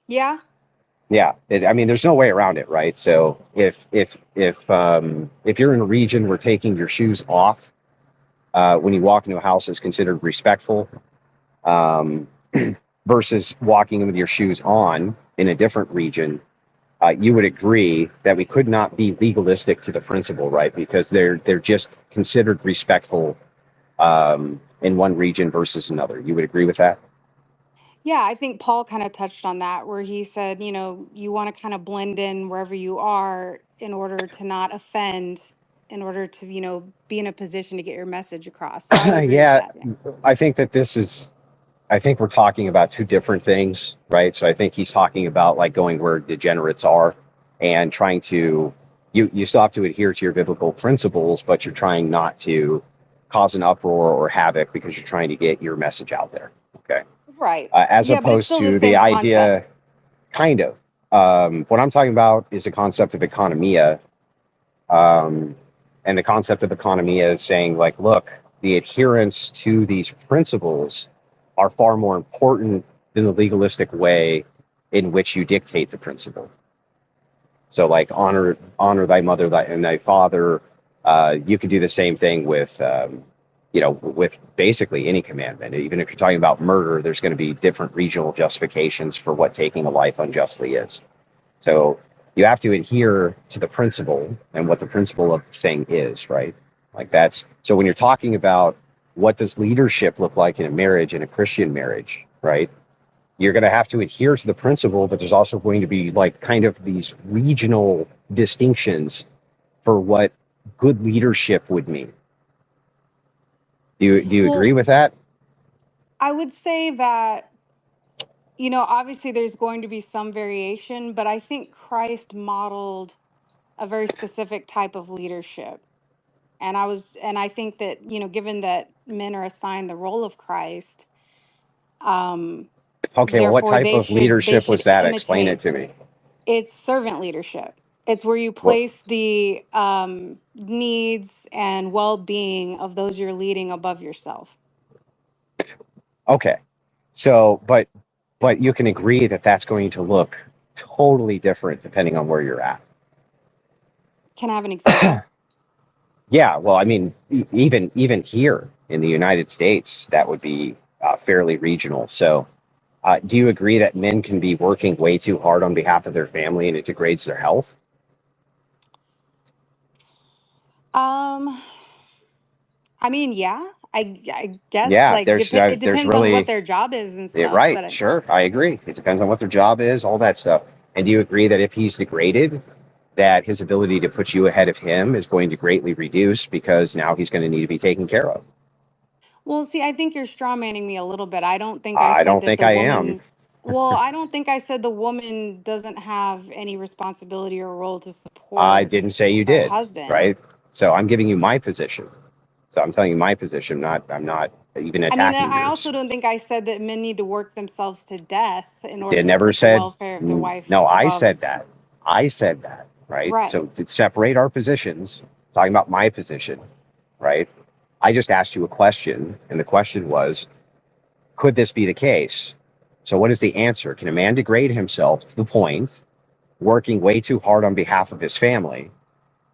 Yeah. Yeah, I mean, there's no way around it, right? So if you're in a region where taking your shoes off when you walk into a house is considered respectful, um, versus walking in with your shoes on in a different region, you would agree that we could not be legalistic to the principle, right? Because they're just considered respectful in one region versus another. You would agree with that? Yeah, I think Paul kind of touched on that where he said, you want to kind of blend in wherever you are in order to not offend, in order to, be in a position to get your message across. So I would agree with Yeah, that. Yeah. I think that I think we're talking about two different things, right? So I think he's talking about like going where degenerates are and trying to, you still have to adhere to your biblical principles, but you're trying not to cause an uproar or havoc because you're trying to get your message out there. Okay. Right. As Yeah, but it's opposed still the to the same concept. idea, kind of. What I'm talking about is the concept of economia. Um, and the concept of economia is saying, like, look, the adherence to these principles are far more important than the legalistic way in which you dictate the principle. So, like, honor thy mother and thy father. You can do the same thing with, with basically any commandment. Even if you're talking about murder, there's going to be different regional justifications for what taking a life unjustly is. So you have to adhere to the principle and what the principle of the thing is, right? Like that's so when you're talking about what does leadership look like in a marriage, in a Christian marriage, right? You're going to have to adhere to the principle, but there's also going to be like kind of these regional distinctions for what good leadership would mean. Do you agree Well, with that? I would say that, obviously there's going to be some variation, but I think Christ modeled a very specific type of leadership. And I think that, given that men are assigned the role of Christ, um, Okay, well, what therefore type of they leadership should was that? Explain it imitate. to me. It's servant leadership. It's where you What? place the needs and well-being of those you're leading above yourself. Okay, so but you can agree that that's going to look totally different depending on where you're at. Can I have an example? Yeah, well, I mean, even here in the United States, that would be fairly regional. So, do you agree that men can be working way too hard on behalf of their family and it degrades their health? Um, I mean, yeah, I guess Yeah, like it there's depends on what really their job is and yeah, stuff, right. Sure, I agree. It depends on what their job is, all that stuff. And do you agree that if he's degraded, that his ability to put you ahead of him is going to greatly reduce because now he's going to need to be taken care of? well, see, I think you're straw manning me a little bit. I don't think I I said don't that think the I am. woman, well, I don't think I said the woman doesn't have any responsibility or role to I support didn't say you her did, husband. right? So I'm giving you my position. So I'm telling you my position. Not I'm not even I mean, attacking I yours. also don't think I said that men need to work themselves to death in They order to never put the said welfare of their wife no. I above. said that. I said that, right? So Right. to separate our positions, talking about my position, right? I just asked you a question, and the question was, could this be the case? So what is the answer? Can a man degrade himself to the point, working way too hard on behalf of his family,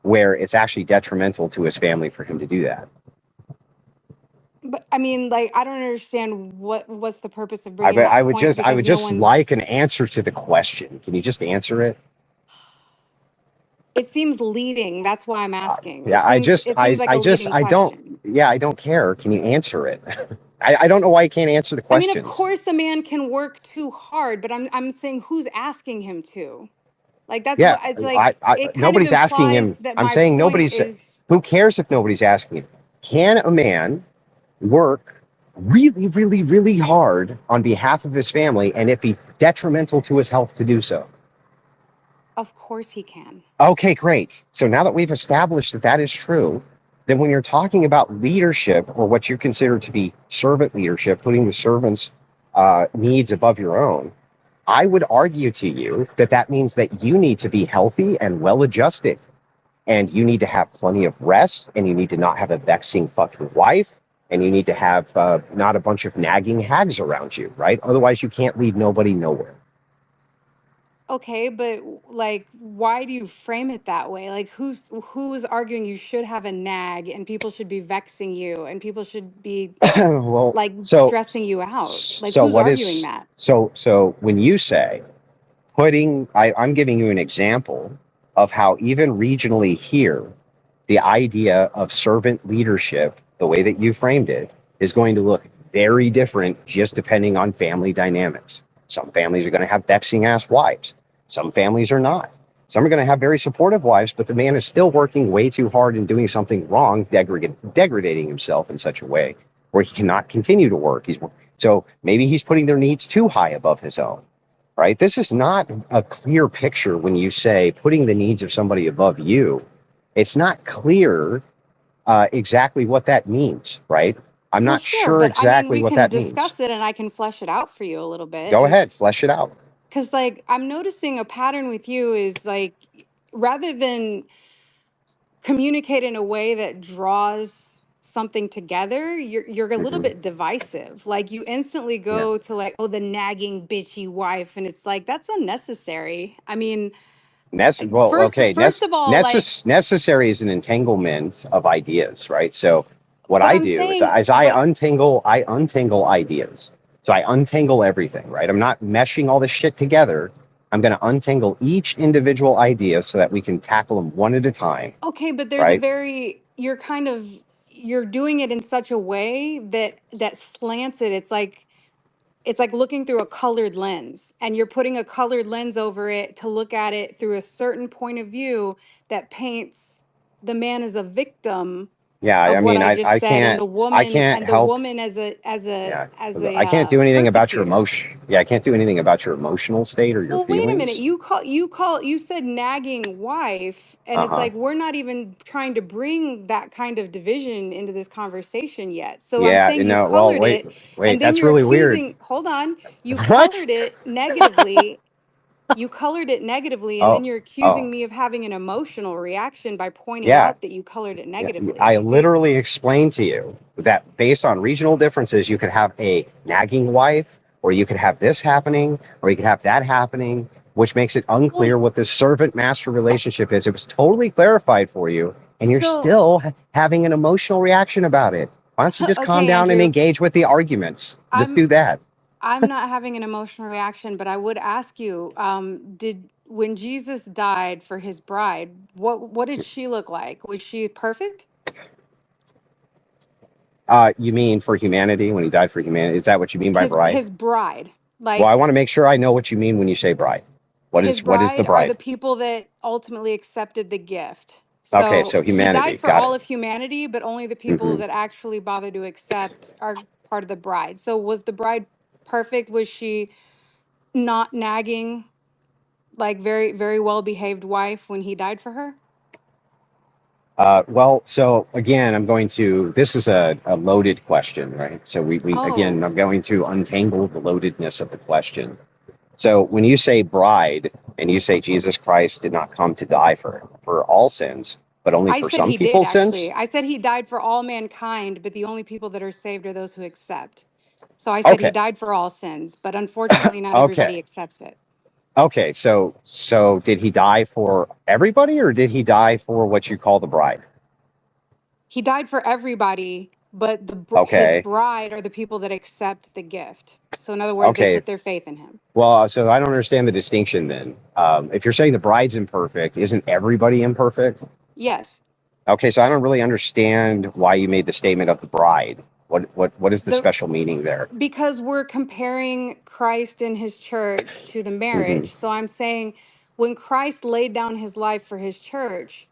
where it's actually detrimental to his family for him to do that? But I mean, like, I don't understand what's the purpose of I, bringing I that would point just I because would no just one's. like an answer to the question. Can you just answer it? It seems leading. That's why I'm asking. Yeah, It seems it seems like a leading I don't. question. Yeah, I don't care. Can you answer it? I don't know why you can't answer the I mean, of questions. course a man can work too hard, but I'm saying who's asking him to? Like that's Yeah, what it's like. It kind of nobody's asking implies him. that I'm my saying point nobody's. is. Who cares if nobody's asking you? Can a man work really, really, really hard on behalf of his family and it be detrimental to his health to do so? Of course he can. Okay, great. So now that we've established that that is true, then when you're talking about leadership or what you consider to be servant leadership, putting the servant's needs above your own, I would argue to you that that means that you need to be healthy and well adjusted, and you need to have plenty of rest, and you need to not have a vexing fucking wife, and you need to have not a bunch of nagging hags around you, right? Otherwise, you can't lead nobody nowhere. Okay, but like, why do you frame it that way? Like, who's arguing you should have a nag and people should be vexing you and people should be Well, like so stressing you out? Like, so who's what arguing is that? so when you say I'm giving you an example of how even regionally here, the idea of servant leadership, the way that you framed it, is going to look very different just depending on family dynamics. Some families are going to have vexing ass wives. Some families are not. Some are going to have very supportive wives, but the man is still working way too hard and doing something wrong, degrading himself in such a way where he cannot continue to work. So maybe he's putting their needs too high above his own, right? This is not a clear picture when you say putting the needs of somebody above you. It's not clear exactly what that means, right? I'm Well, not sure, sure but I mean, exactly we what can that means. discuss it and I can flesh it out for you a little bit. Go And ahead, flesh it out. because, like, I'm noticing a pattern with you is like, rather than communicate in a way that draws something together, you're a little Hmm. bit divisive. Like, you instantly Yeah. go to like, oh, the nagging bitchy wife, and it's like that's unnecessary. I mean, Well, okay. first of all, like, Necessary is an entanglement of ideas, right? So what but I I'm do is, saying, I untangle ideas. So I untangle everything, right? I'm not meshing all this shit together. I'm going to untangle each individual idea so that we can tackle them one at a time, okay, but there's a right? very, you're doing it in such a way that slants it. It's like looking through a colored lens, and you're putting a colored lens over it to look at it through a certain point of view that paints the man as a victim Yeah, of I what mean, I just said, and I can't the help. woman as Yeah, a I can't do anything about your persecutor. emotion. Yeah, I can't do anything about your emotional state or your Well, wait a minute. feelings. You said nagging wife, and Uh it's huh. like we're not even trying to bring that kind of division into this conversation yet. So I'm Yeah, saying you no, well, colored it, and then that's you're really weird. accusing, hold on, you What? colored it negatively. You colored it negatively, and then Oh, you're oh, accusing me of having an emotional reaction by pointing yeah. out that you colored it Yeah, negatively. I Do you see? literally explained to you that based on regional differences, you could have a nagging wife, or you could have this happening, or you could have that happening, which makes it Well, unclear what this servant master relationship is. It was totally clarified for you, and you're so still having an emotional reaction about it. Why don't you just calm okay, down and Andrew, engage with the arguments? Just I'm do that. I'm not having an emotional reaction, but I would ask you, did when Jesus died for his bride, what did she look like? Was she perfect? You mean for humanity when he died for humanity? Is that what you mean by bride? His bride. Well, I Like want to make sure I know what you mean when you say bride. his What is the bride are the bride? people that ultimately accepted the gift. Okay, So so he humanity. died for Got all it. of humanity, but only the people Hmm. that actually bothered to accept are part of the bride. So was the bride perfect? Was she not nagging, like very, very well behaved wife when he died for her? Well, so again, this is a loaded question, right? So again, Oh, I'm going to untangle the loadedness of the question. So when you say bride and you say Jesus Christ did not come to die for all sins, but only I for said some he did people's actually. sins? I said he died for all mankind, but the only people that are saved are those who accept. So I said he Okay. died for all sins, but unfortunately not Okay. everybody accepts it. Okay. So did he die for everybody or did he die for what you call the bride? He died for everybody, but his Okay. bride are the people that accept the gift. So in other words, they Okay. put their faith in him. Well, so I don't understand the distinction then. If you're saying the bride's imperfect, isn't everybody imperfect? Yes. Okay, so I don't really understand why you made the statement of the bride. What is the The special meaning there? Because we're comparing Christ and his church to the Hmm. marriage. So I'm saying when Christ laid down his life for his church,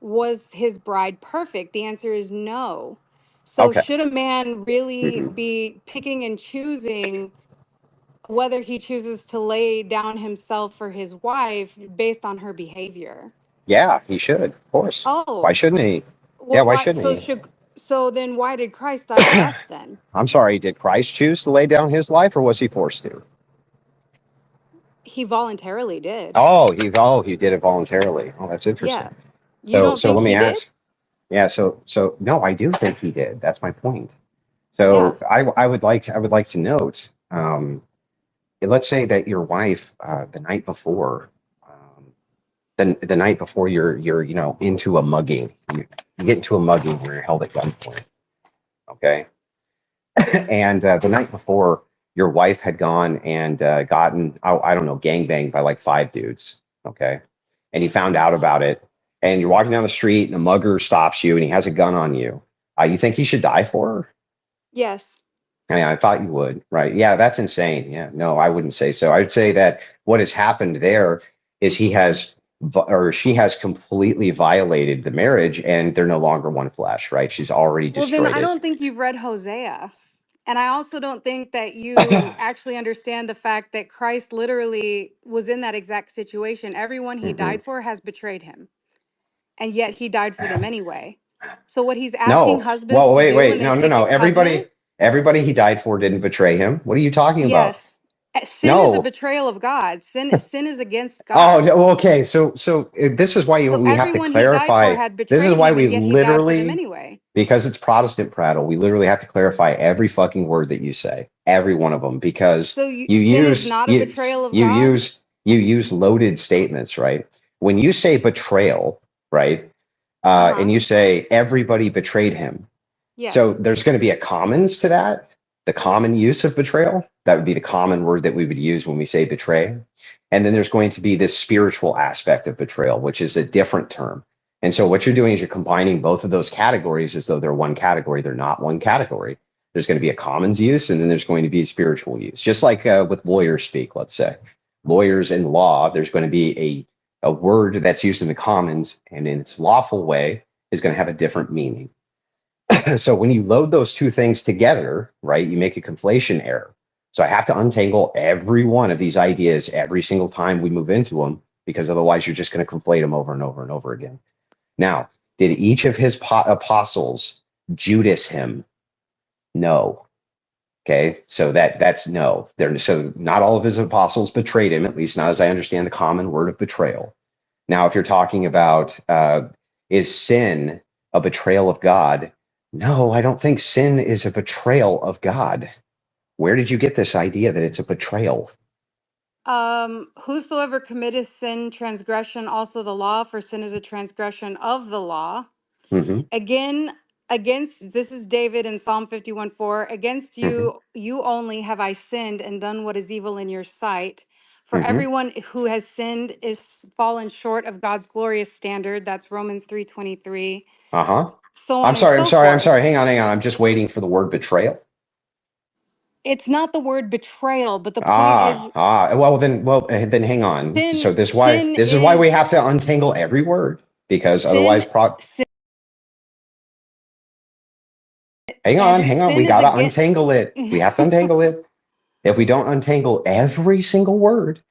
Was his bride perfect? The answer is no. So Okay. should a man really Hmm. be picking and choosing whether he chooses to lay down himself for his wife based on her behavior? Yeah, he should, of course. Why Oh, shouldn't he? Yeah, well, why why? shouldn't So he? should so then why did Christ die for us then? I'm sorry, did Christ choose to lay down his life or was he forced to? He voluntarily did. Oh, he did it voluntarily. Oh, that's interesting. Yeah. You So don't so think let me he did? ask. Yeah, so no, I do think he did. That's my point. Yeah. So I would like to note, let's say that your wife the night before, the night before you're into a mugging, you get into a mugging where you're held at gunpoint, okay, and the night before your wife had gone and gotten, I don't know, gangbanged by like five dudes, okay, and you found out about it, and you're walking down the street and a mugger stops you and he has a gun on you. You think he should die for her? Yes. Yeah, I thought you would, right? Yeah, that's insane. Yeah, no, I wouldn't say so. I would say that what has happened there is or she has completely violated the marriage and they're no longer one flesh, right? She's already Well, then destroyed I it. don't think you've read Hosea. And I also don't think that you actually understand the fact that Christ literally was in that exact situation. Everyone he Hmm. died for has betrayed him, and yet he died for them anyway. So, what he's asking No, husbands well, to wait, do when wait, they no, no, take no. a covenant, Everybody he died for didn't betray him. What are you talking about? yes, sin is a No. betrayal of God. Sin is against Oh, God. no, well, okay. So this is why So, we have to everyone he died for clarify. had This is betrayed why him, we and yet he died for them literally, anyway. because it's Protestant prattle, we literally have to clarify every fucking word that you say, every one of them, because So, sin is not a betrayal of God? you use loaded statements, right? When you say betrayal, right, Uh and huh. you say everybody betrayed him, so Yes. there's going to be a commons to that, the common use of betrayal. That would be the common word that we would use when we say betray. And then there's going to be this spiritual aspect of betrayal, which is a different term. And so what you're doing is you're combining both of those categories as though they're one category. They're not one category. There's going to be a commons use, and then there's going to be a spiritual use. Just like with lawyers speak, let's say. Lawyers in law, there's going to be a word that's used in the commons and in its lawful way is going to have a different meaning. So when you load those two things together, right, you make a conflation error. So I have to untangle every one of these ideas every single time we move into them, because otherwise you're just going to conflate them over and over and over again. Now, did each of his apostles Judas him? No. Okay, so that's no. So not all of his apostles betrayed him, at least not as I understand the common word of betrayal. Now, if you're talking about is sin a betrayal of God? No, I don't think sin is a betrayal of God. Where did you get this idea that it's a betrayal? Whosoever committeth sin, transgression also the law, for sin is a transgression of the law. Hmm. Again, against this is David in Psalm 51:4. Against Hmm. you only have I sinned and done what is evil in your sight. For Hmm. everyone who has sinned is fallen short of God's glorious standard. That's Romans 3:23. Uh-huh. So I'm on and sorry, I'm so sorry, I'm forth. sorry. Hang on. I'm just waiting for the word betrayal. It's not the word betrayal, but the point is Well, then hang on. So sin this is why we is have to untangle every word, because sin otherwise Andrew, hang on. We sin is got to against. untangle it. We have to untangle it. If we don't untangle every single word,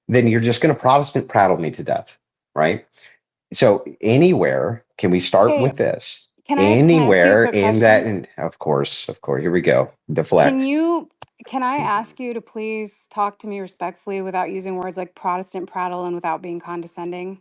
then you're just going to Protestant prattle me to death, right? So anywhere, can we start Okay, with this? can I ask you a Anywhere quick in that, question? and of course, here we go. Can Deflect. you can I ask you to please talk to me respectfully without using words like Protestant prattle and without being condescending?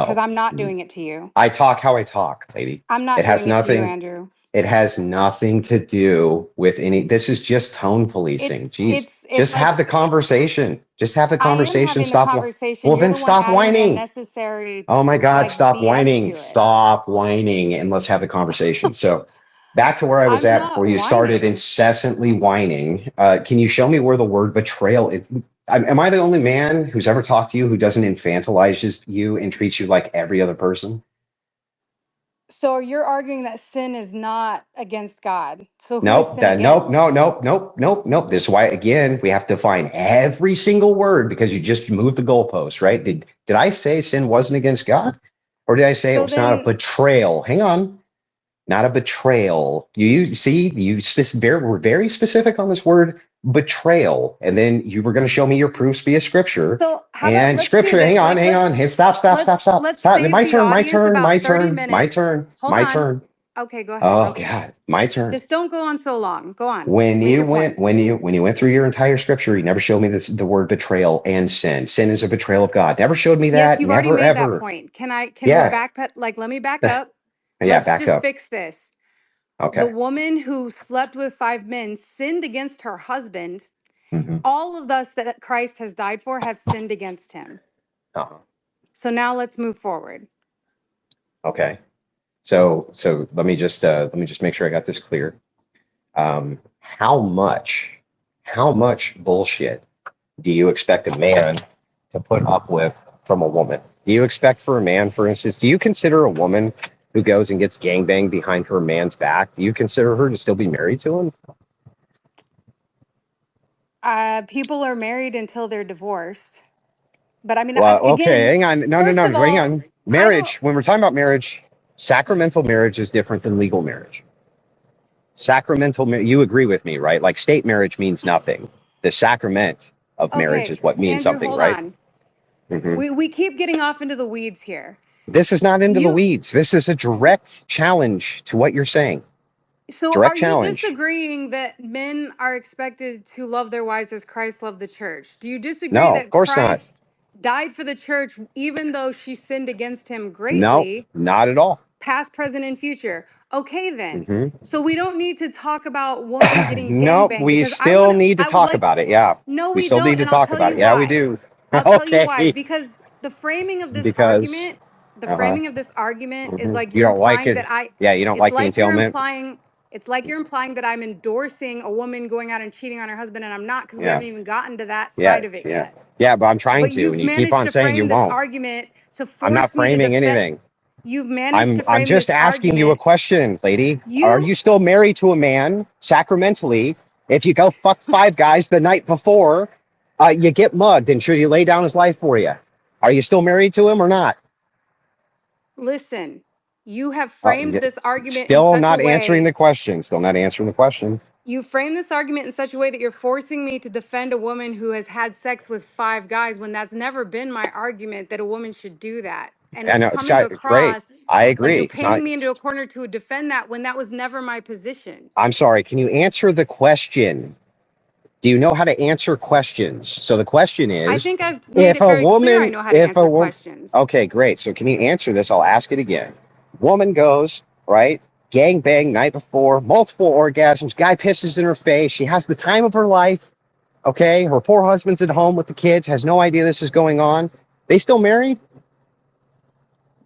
Because No, I'm not doing it to you. I talk how I talk, lady. I'm not It has doing it to you, nothing. Andrew. It has nothing to do with any. This is just tone policing. Jeez, It's just like have the conversation. Just have the I am conversation. having the Stop. conversation. Well, You're then the one stop adding the whining. unnecessary Oh my God, like stop BS whining. to it. Stop whining and let's have the conversation. So back to where I was I'm at before not you started whining. incessantly whining. Can you show me where the word betrayal is? Am I the only man who's ever talked to you who doesn't infantilize you and treats you like every other person? So you're arguing that sin is not against God. So who is Nope. sin against? Nope. This is why, again, we have to find every single word because you just moved the goalpost, right? Did I say sin wasn't against God? Or did I say it So was not a then, betrayal? Hang on, not a betrayal. You see, were very specific on this word betrayal, and then you were going to show me your proofs via scripture. so how about And let's do scripture, this. hang on. Hey, stop, stop, stop, stop, Let's stop. save My the turn, my audience turn, my about 30 turn, my minutes. turn, Hold my on. turn. Okay, go ahead, Oh real quick. God, my turn. Just don't go on so long. Go on. Make your point. When you went through your entire scripture, you never showed me the word betrayal and sin. Sin is a betrayal of God. Never showed me Yes, that. you've already Never made that ever. point. Can we Yeah. back like let me back up. Yeah, Let's back just up. fix this. The Okay. woman who slept with five men sinned against her husband. Hmm. All of us that Christ has died for have sinned against him. Uh-huh. So now let's move forward. Okay. So let me just make sure I got this clear. How much bullshit do you expect a man to put up with from a woman? Do you expect for a man, for instance, do you consider a woman who goes and gets gangbanged behind her man's back, do you consider her to still be married to him? People are married until they're divorced. But I mean, Well, okay, again, hang on. No, no, first no, of hang all, on. I don't. Marriage, when we're talking about marriage, sacramental marriage is different than legal marriage. You agree with me, right? Like state marriage means nothing. The sacrament of marriage Okay, is what means Andrew, something, hold right? on. Hmm. We keep getting off into the weeds here. This is not into the You weeds. This is a direct challenge to what you're saying. so Direct are you challenge. disagreeing that men are expected to love their wives as Christ loved the church? Do you disagree No, of that course not. Christ died for the church even though she sinned against him No, greatly, not at all. past, present, and future? Okay then. Hmm. So we don't need to talk about women getting No, gangbanged we because still need to I would talk like about it. Yeah, no, we we still need don't, to and I'll talk tell about you it. Yeah, we why. do. I'll tell you why. Okay. Because the framing of this Because, argument, the uh-huh. framing of this argument is Hmm. like You you're don't like implying it. that I Yeah, you don't it's like the like you're entailment. implying it's like you're implying that I'm endorsing a woman going out and cheating on her husband, and I'm not because we Yeah, haven't even gotten to that yeah, side of it yeah. yet. Yeah, but I'm trying But to, you've and you keep managed on to saying you frame this won't. argument to I'm not force me to framing defend. anything. You've managed to I'm frame just this asking you a argument. question, lady. Are You you still married to a man sacramentally? If you go fuck five guys the night before, you get mugged, and should he lay down his life for you? Are you still married to him or not? listen, you have Uh, framed y- this argument in Still such a not answering way the question. Still not answering the question. You frame this argument in such a way that you're forcing me to defend a woman who has had sex with five guys when that's never been my argument that a woman should do that. And And it's coming great. across I like agree. you're It's not. painting me into a corner to defend that when that was never my position. I'm sorry. Can you answer the question? Do you know how to answer questions? So the question I is, think I've made it very clear I know how to if a answer woman, questions. okay, great. So can you answer this? I'll ask it again. Woman goes, right? Gang bang night before, multiple orgasms. Guy pisses in her face. She has the time of her life. Okay. Her poor husband's at home with the kids, has no idea this is going on. They still married?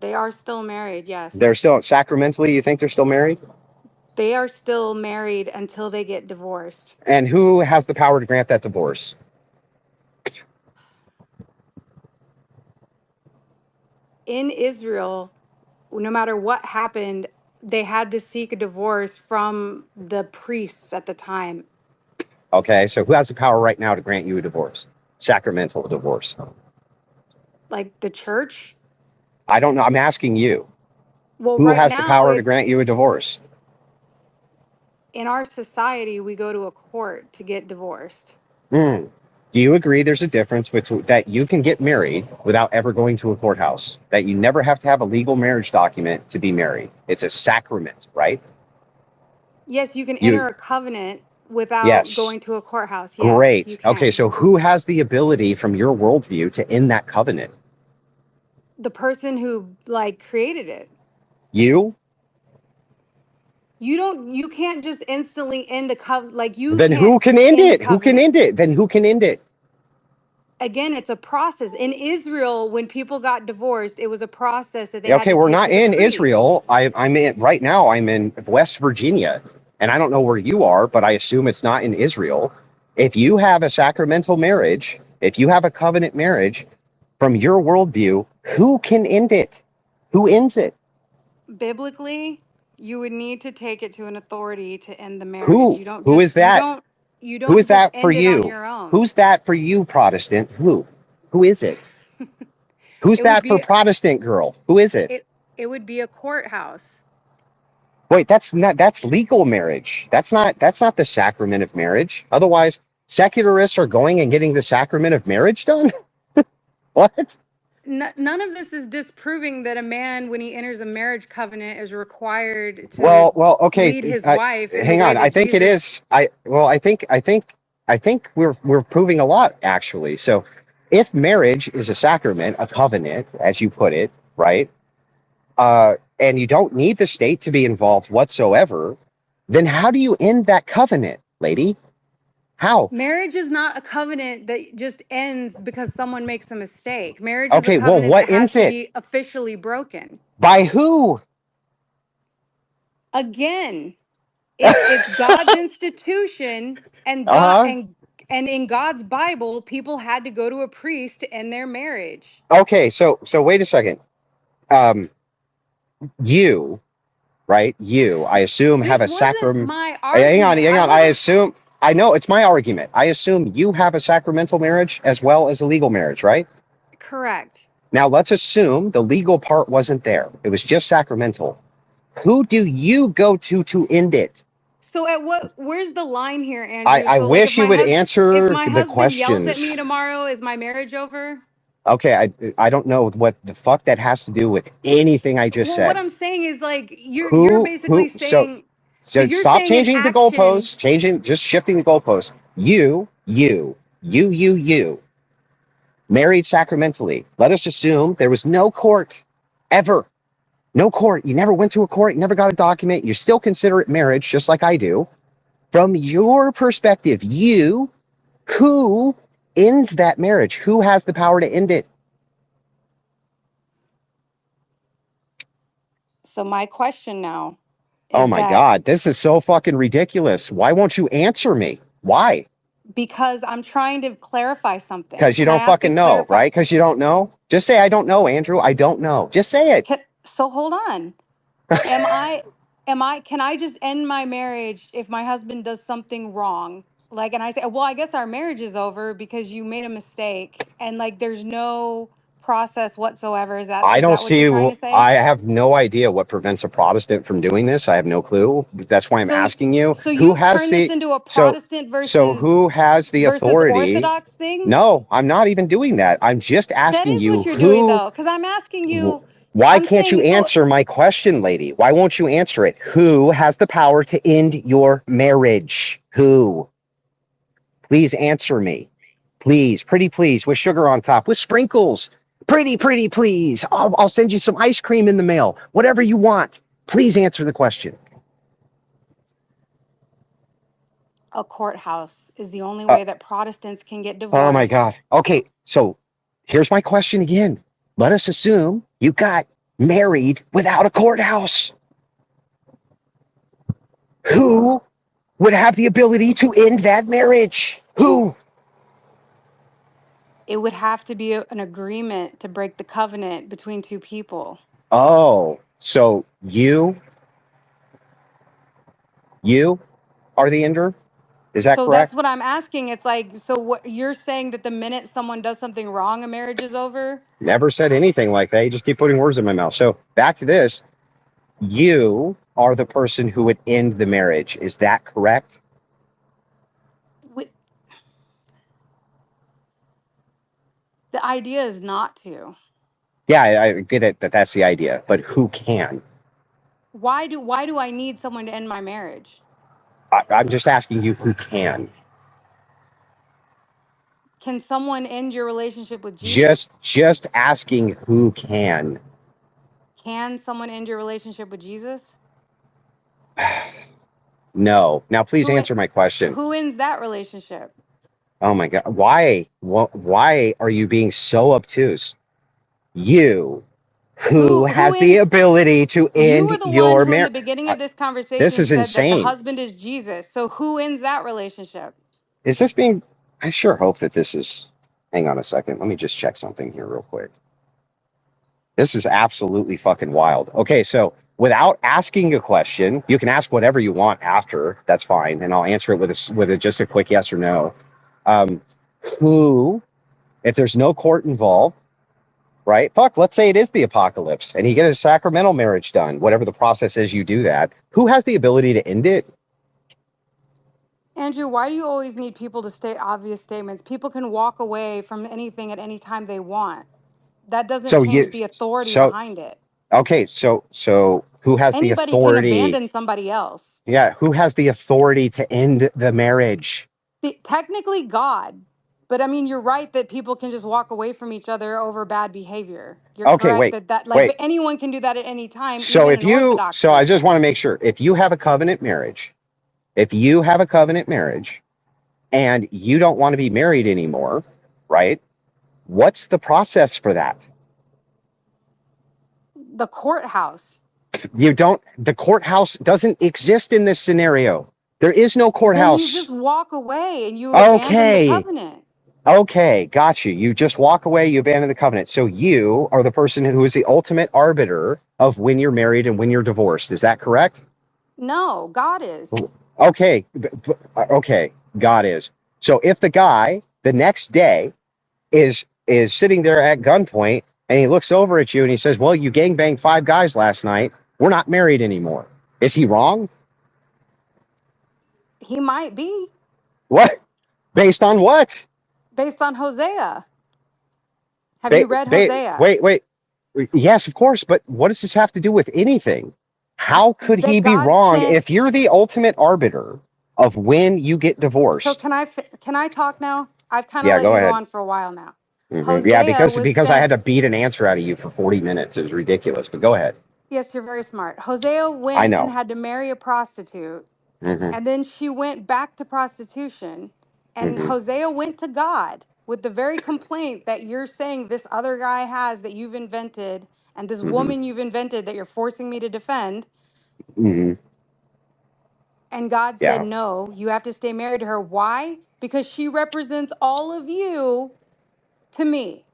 They are still married, yes. They're still sacramentally, you think they're still married? They are still married until they get divorced. And who has the power to grant that divorce? In Israel, no matter what happened, they had to seek a divorce from the priests at the time. Okay. So who has the power right now to grant you a divorce? Sacramental divorce. Like the church. I don't know. I'm asking you. Well, Who right has the now, power to it's grant you a divorce? in our society, we go to a court to get divorced. Mm. Do you agree there's a difference between that you can get married without ever going to a courthouse? That you never have to have a legal marriage document to be married. It's a sacrament, right? Yes, you can You enter a covenant without yes. going to a courthouse. Yes, you Great. Okay, can. so who has the ability from your worldview to end that covenant? The person who like created it. You? You can't just instantly end a covenant. Like you Then can't who can end end a it? Who can covenant. end it? Then who can end it? Again, it's a process. In Israel, when people got divorced, it was a process that they Yeah, had okay, to we're take not to the in priests. Israel. I'm in right now. I'm in West Virginia, and I don't know where you are, but I assume it's not in Israel. If you have a sacramental marriage, if you have a covenant marriage, from your worldview, who can end it? Who ends it? Biblically, you would need to take it to an authority to end the marriage. Who? Who is that? You Who don't is just that for end it on you? your own. Who's that for you, Protestant? Who? Who is it? Who's It would that for be Protestant girl? Who is it? it would be a courthouse. Wait, that's legal marriage. That's not the sacrament of marriage. Otherwise, secularists are going and getting the sacrament of marriage done? What? None of this is disproving that a man, when he enters a marriage covenant, is required to Well, okay. lead his wife in the Hang way on. I that think it Jesus. is. I think we're proving a lot actually. So, if marriage is a sacrament, a covenant, as you put it, right? And you don't need the state to be involved whatsoever, then how do you end that covenant, lady? How? Marriage is not a covenant that just ends because someone makes a mistake. Marriage is a Okay. Well, covenant that what has ends to it? be officially broken. By who? Again, it's God's institution, and Uh-huh. in God's Bible, people had to go to a priest to end their marriage. Okay, so wait a second. Um, you, right? You, I assume have This a wasn't sacrum. my Hang on, argument. hang I on. I wasn't assume I know it's my argument. I assume you have a sacramental marriage as well as a legal marriage, right? correct. Now let's assume the legal part wasn't there. It was just sacramental. Who do you go to end it? So where's the line here, I, Andrew? I So like wish you would if answer my the husband yells at me questions. tomorrow, is my marriage over? Okay, I don't know what the fuck that has to do with anything I just Well, what said. I'm saying is like you're Who basically who saying, so so you're stop saying an changing the action. goalposts, just shifting the goalposts. You married sacramentally. Let us assume there was no court ever. No court. You never went to a court, you never got a document. You still consider it marriage, just like I do. From your perspective, who ends that marriage? Who has the power to end it? So my question now Oh is my that God, this is so fucking ridiculous. Why won't you answer me? Why? because I'm trying to clarify something. Because you Can I don't ask a fucking know, clarify? right? Because you don't know. Just say, I don't know, Andrew. I don't know. Just say it. So hold on. Am I can I just end my marriage if my husband does something wrong? Like, and I say, well, I guess our marriage is over because you made a mistake, and like there's no process whatsoever. I Is don't that what see, you're trying to say? I have no idea what prevents a Protestant from doing this. I have no clue. That's why I'm So asking you so who you've has turned this the, into a so, Protestant so who has the versus authority? Orthodox thing? No, I'm not even doing that. I'm just That asking is you what you're doing who, though, because I'm asking wh- you, why I'm can't you saying so answer my question, lady? Why won't you answer it? Who has the power to end your marriage? Who? Please answer me. Please, pretty please, with sugar on top, with sprinkles. Pretty please. I'll send you some ice cream in the mail. Whatever you want. Please answer the question. a courthouse is the only Uh, way that Protestants can get oh my God. divorced. Okay, so here's my question again. Let us assume you got married without a courthouse. Who would have the ability to end that marriage? Who? It would have to be an agreement to break the covenant between two people. Oh, so you are the ender? Is that So that's correct? what I'm asking. It's like, so what you're saying that the minute someone does something wrong, a marriage is over? Never said anything like that. You just keep putting words in my mouth. So back to this. You are the person who would end the marriage. Is that correct? With, the idea is not to. Yeah, I get it that that's the idea, but who can? Why do I need someone to end my marriage? I'm just asking you who can. Can someone end your relationship with Just Jesus? just asking who can. Can someone end your relationship with Jesus? No. Now please Who answer my question. who ends that relationship? Oh my God. Why are you being so obtuse? You who Who has the ends ability to You end were the one your who in the marriage? beginning of this This conversation is said that the insane. husband is Jesus. So who ends that relationship? Is this being I sure hope that this is hang on a second. Let me just check something here real quick. This is absolutely fucking wild. Okay, so without asking a question, you can ask whatever you want after. That's fine, and I'll answer it with just a quick yes or no. Um, who, if there's no court involved, right? Fuck, let's say it is the apocalypse and you get a sacramental marriage done, whatever the process is, you do that. Who has the ability to end it? Andrew, why do you always need people to state obvious statements? People can walk away from anything at any time they want. That doesn't So change you, the authority so behind it. okay, so who has the Anybody can authority? abandon somebody else. Yeah, who has the authority to end the marriage? Technically, God. But I mean, you're right that people can just walk away from each other over bad behavior. You're Okay, correct wait, that like, wait. but anyone can do that at any time, So even if an you, Orthodox so I just want person. to make sure if you have a covenant marriage, if you have a covenant marriage and you don't want to be married anymore, right? What's the process for that? The courthouse. You don't, the courthouse doesn't exist in this scenario. There is no Then you courthouse. just walk away and you abandon the Okay. covenant. Okay. Got you. You just walk away, you abandon the covenant. So you are the person who is the ultimate arbiter of when you're married and when you're divorced. Is that correct? No, God is. Okay. Okay. God is. So if the guy the next day is sitting there at gunpoint and he looks over at you and he says, "Well, you gangbanged five guys last night. We're not married anymore." Is he wrong? He might be What? Based on what? based on Hosea. Have you read Wait, Hosea? wait. Yes, of course, but what does this have to do with anything? How could he That be God wrong sent. if you're the ultimate arbiter of when you get So divorced? can I talk now? I've kind of Yeah, let go you go ahead. on for a while now. Yeah, Hosea because was because I sent. had to beat an answer out of you for 40 minutes. It was ridiculous. But go ahead. Yes, you're very smart. Hosea I went and know. had to marry a prostitute, Hmm. and then she went back to prostitution. And Hmm. Hosea went to God with the very complaint that you're saying this other guy has that you've invented, and this Hmm. woman you've invented that you're forcing me to defend. Hmm. And God said, Yeah. no, you have to stay married to her. Why? Because she represents all of you to me.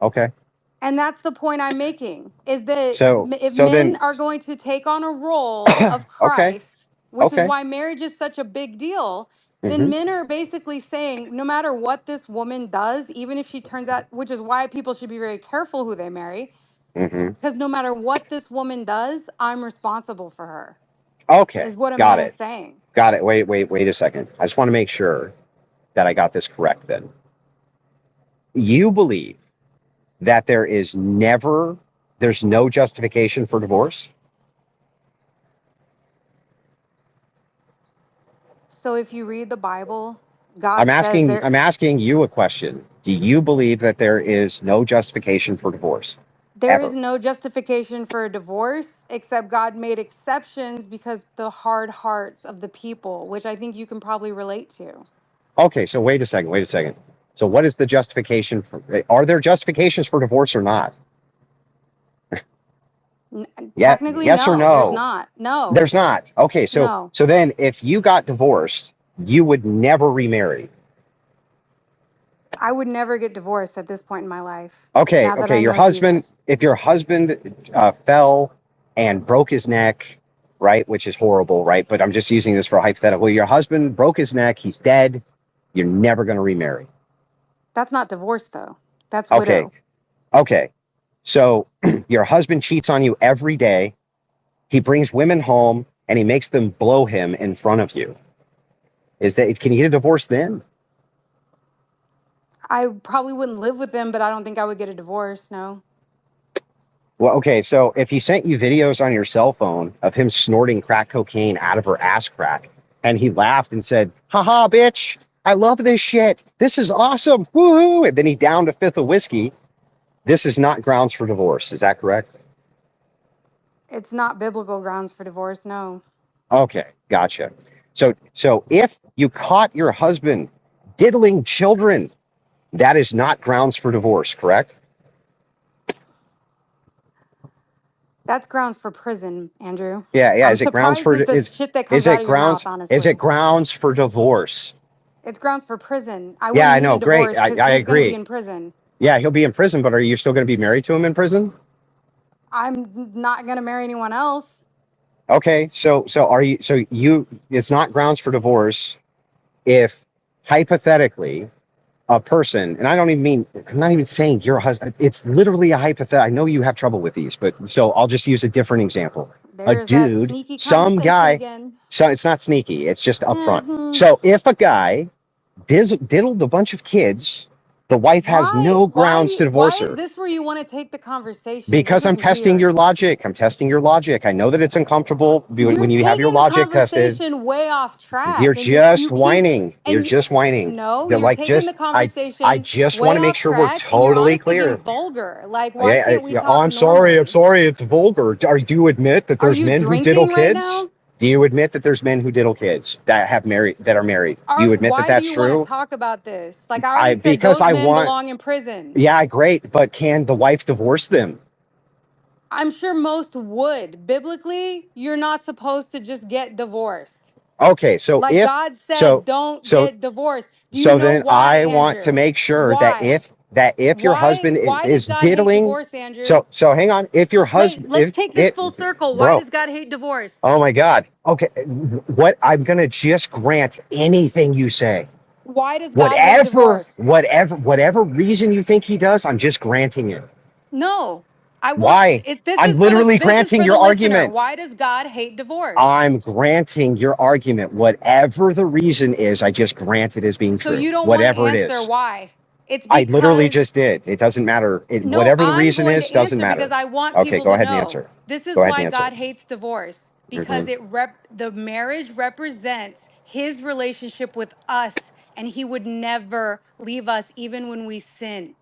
Okay. And that's the point I'm making is that So if so men then are going to take on a role of okay. Christ, which is Okay. why marriage is such a big deal, then Hmm. men are basically saying no matter what this woman does, even if she turns out, which is why people should be very careful who they marry, Hmm. because no matter what this woman does, I'm responsible for her, Okay. is what a Got man is it. saying. Got it. Wait a second. I just want to make sure that I got this correct then. You believe that there's no justification for divorce? So if you read the Bible, God says I'm asking you a question. Do you believe that there is no justification for divorce there ever? is no justification for a divorce except God made exceptions because the hard hearts of the people, which I think you can probably relate to. Okay, so wait a second. So what is the justification for, are there justifications for divorce or not? Yeah, Technically, yes or no, there's no? not. No, There's not. Okay, no. so then if you got divorced, you would never remarry. I would never get divorced at this point in my life now that Okay, I know Jesus. if your husband fell and broke his neck, right, which is horrible, right? But I'm just using this for a hypothetical. Your husband broke his neck, he's dead, you're never going to remarry. That's not divorce, though. That's Okay, widow. okay. So your husband cheats on you every day, he brings women home, and he makes them blow him in front of you. Can you get a divorce then? I probably wouldn't live with them, but I don't think I would get a divorce. No. Well, okay, so if he sent you videos on your cell phone of him snorting crack cocaine out of her ass crack, and he laughed and said, "Haha, bitch, I love this shit. This is awesome. Woohoo!" And then he downed a fifth of whiskey. This is not grounds for divorce. Is that correct? It's not biblical grounds for divorce. No. Okay, gotcha. So if you caught your husband diddling children, that is not grounds for divorce, correct? That's grounds for prison, Andrew. Yeah. I'm surprised at the shit that comes Is out it of your mouth, grounds? Is it honestly. grounds for divorce? It's grounds for prison. I Yeah, wouldn't I need a know. Great. divorce because I he's going to be agree. in prison. Yeah, he'll be in prison, but are you still going to be married to him in prison? I'm not going to marry anyone else. Okay, so are you it's not grounds for divorce if hypothetically a person, and I don't even mean, I'm not even saying your husband. It's literally a hypothetical. I know you have trouble with these, but so I'll just use a different example. A There's that dude, sneaky some condescension guy, again. so it's not sneaky, it's just upfront. Hmm. So if a guy diddled a bunch of kids, the wife has Why? no Why? grounds to divorce Why is her. this where you want to take the conversation? This Because I'm is testing your weird. logic. I'm testing your logic. I know that it's uncomfortable when You're you have your taking the logic tested. conversation way off You're track, and just you keep whining. You're and you, just whining. no, They're you're like, taking the just I conversation just want way to make off sure we're track, and you're totally honestly being clear. vulgar. Like, why Yeah, can't we oh, talk I'm sorry. I'm normally? sorry. It's vulgar. Do you admit that Are there's you men who diddle drinking right kids? now? Do you admit that there's men who diddle kids that are married? Do you admit that Why do that's you want to true? talk about this? Like I I already said, because those I men want. belong in prison. Yeah, great. But can the wife divorce them? I'm sure most would. Biblically, you're not supposed to just get divorced. Okay, so Like if God said, so don't so get divorced. Do you so know then why, I want to Andrew? make sure that Why? if your husband Why does is God hate diddling, divorce, Andrew? so hang on, if your husband, Wait, let's if take this it, full circle. Why bro, does God hate divorce? oh my God, okay, what I'm gonna just grant anything you say, Why does God hate divorce? whatever reason you think he does, I'm just granting it. No. I want Why? it I'm literally this is granting for the your listener. argument. Why does God hate divorce? I'm granting your argument. Whatever the reason is, I just grant it as being So true. you don't want to Whatever it answer is. why? It's I literally because just did. It doesn't matter. no, Whatever the I'm reason going to is, doesn't answer because matter. I want Okay, people go to ahead and know. answer. This is Go ahead and why answer. God hates divorce because Hmm. the marriage represents his relationship with us and he would never leave us even when we sin.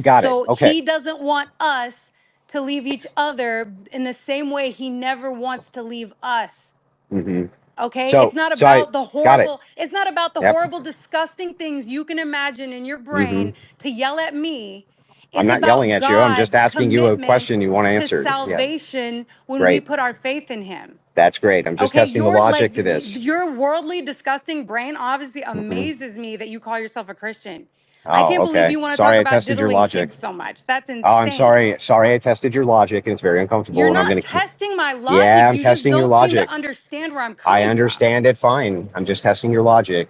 Got it. So Okay. he doesn't want us to leave each other in the same way he never wants to leave us. Hmm. Okay, So, I got it. it's not about the Yep. horrible, disgusting things you can imagine in your Hmm. brain to yell at me. I'm It's not yelling about at you. I'm just God's asking you a commitment question you want to answered. Yeah. salvation when we Great. put our faith in him. That's great. I'm just Okay, testing the your logic like to this. your worldly, disgusting brain obviously Hmm. amazes me that you call yourself a Christian. I Oh, can't believe okay. you want to talk Sorry I about tested your diddling logic. kids so much. That's Oh, I'm insane. sorry. Sorry I tested your logic and it's very uncomfortable You're and I'm not going to keep. testing my Yeah, logic. I'm You just testing your don't seem to logic. understand where I'm I coming from. understand it fine. I'm just testing your logic.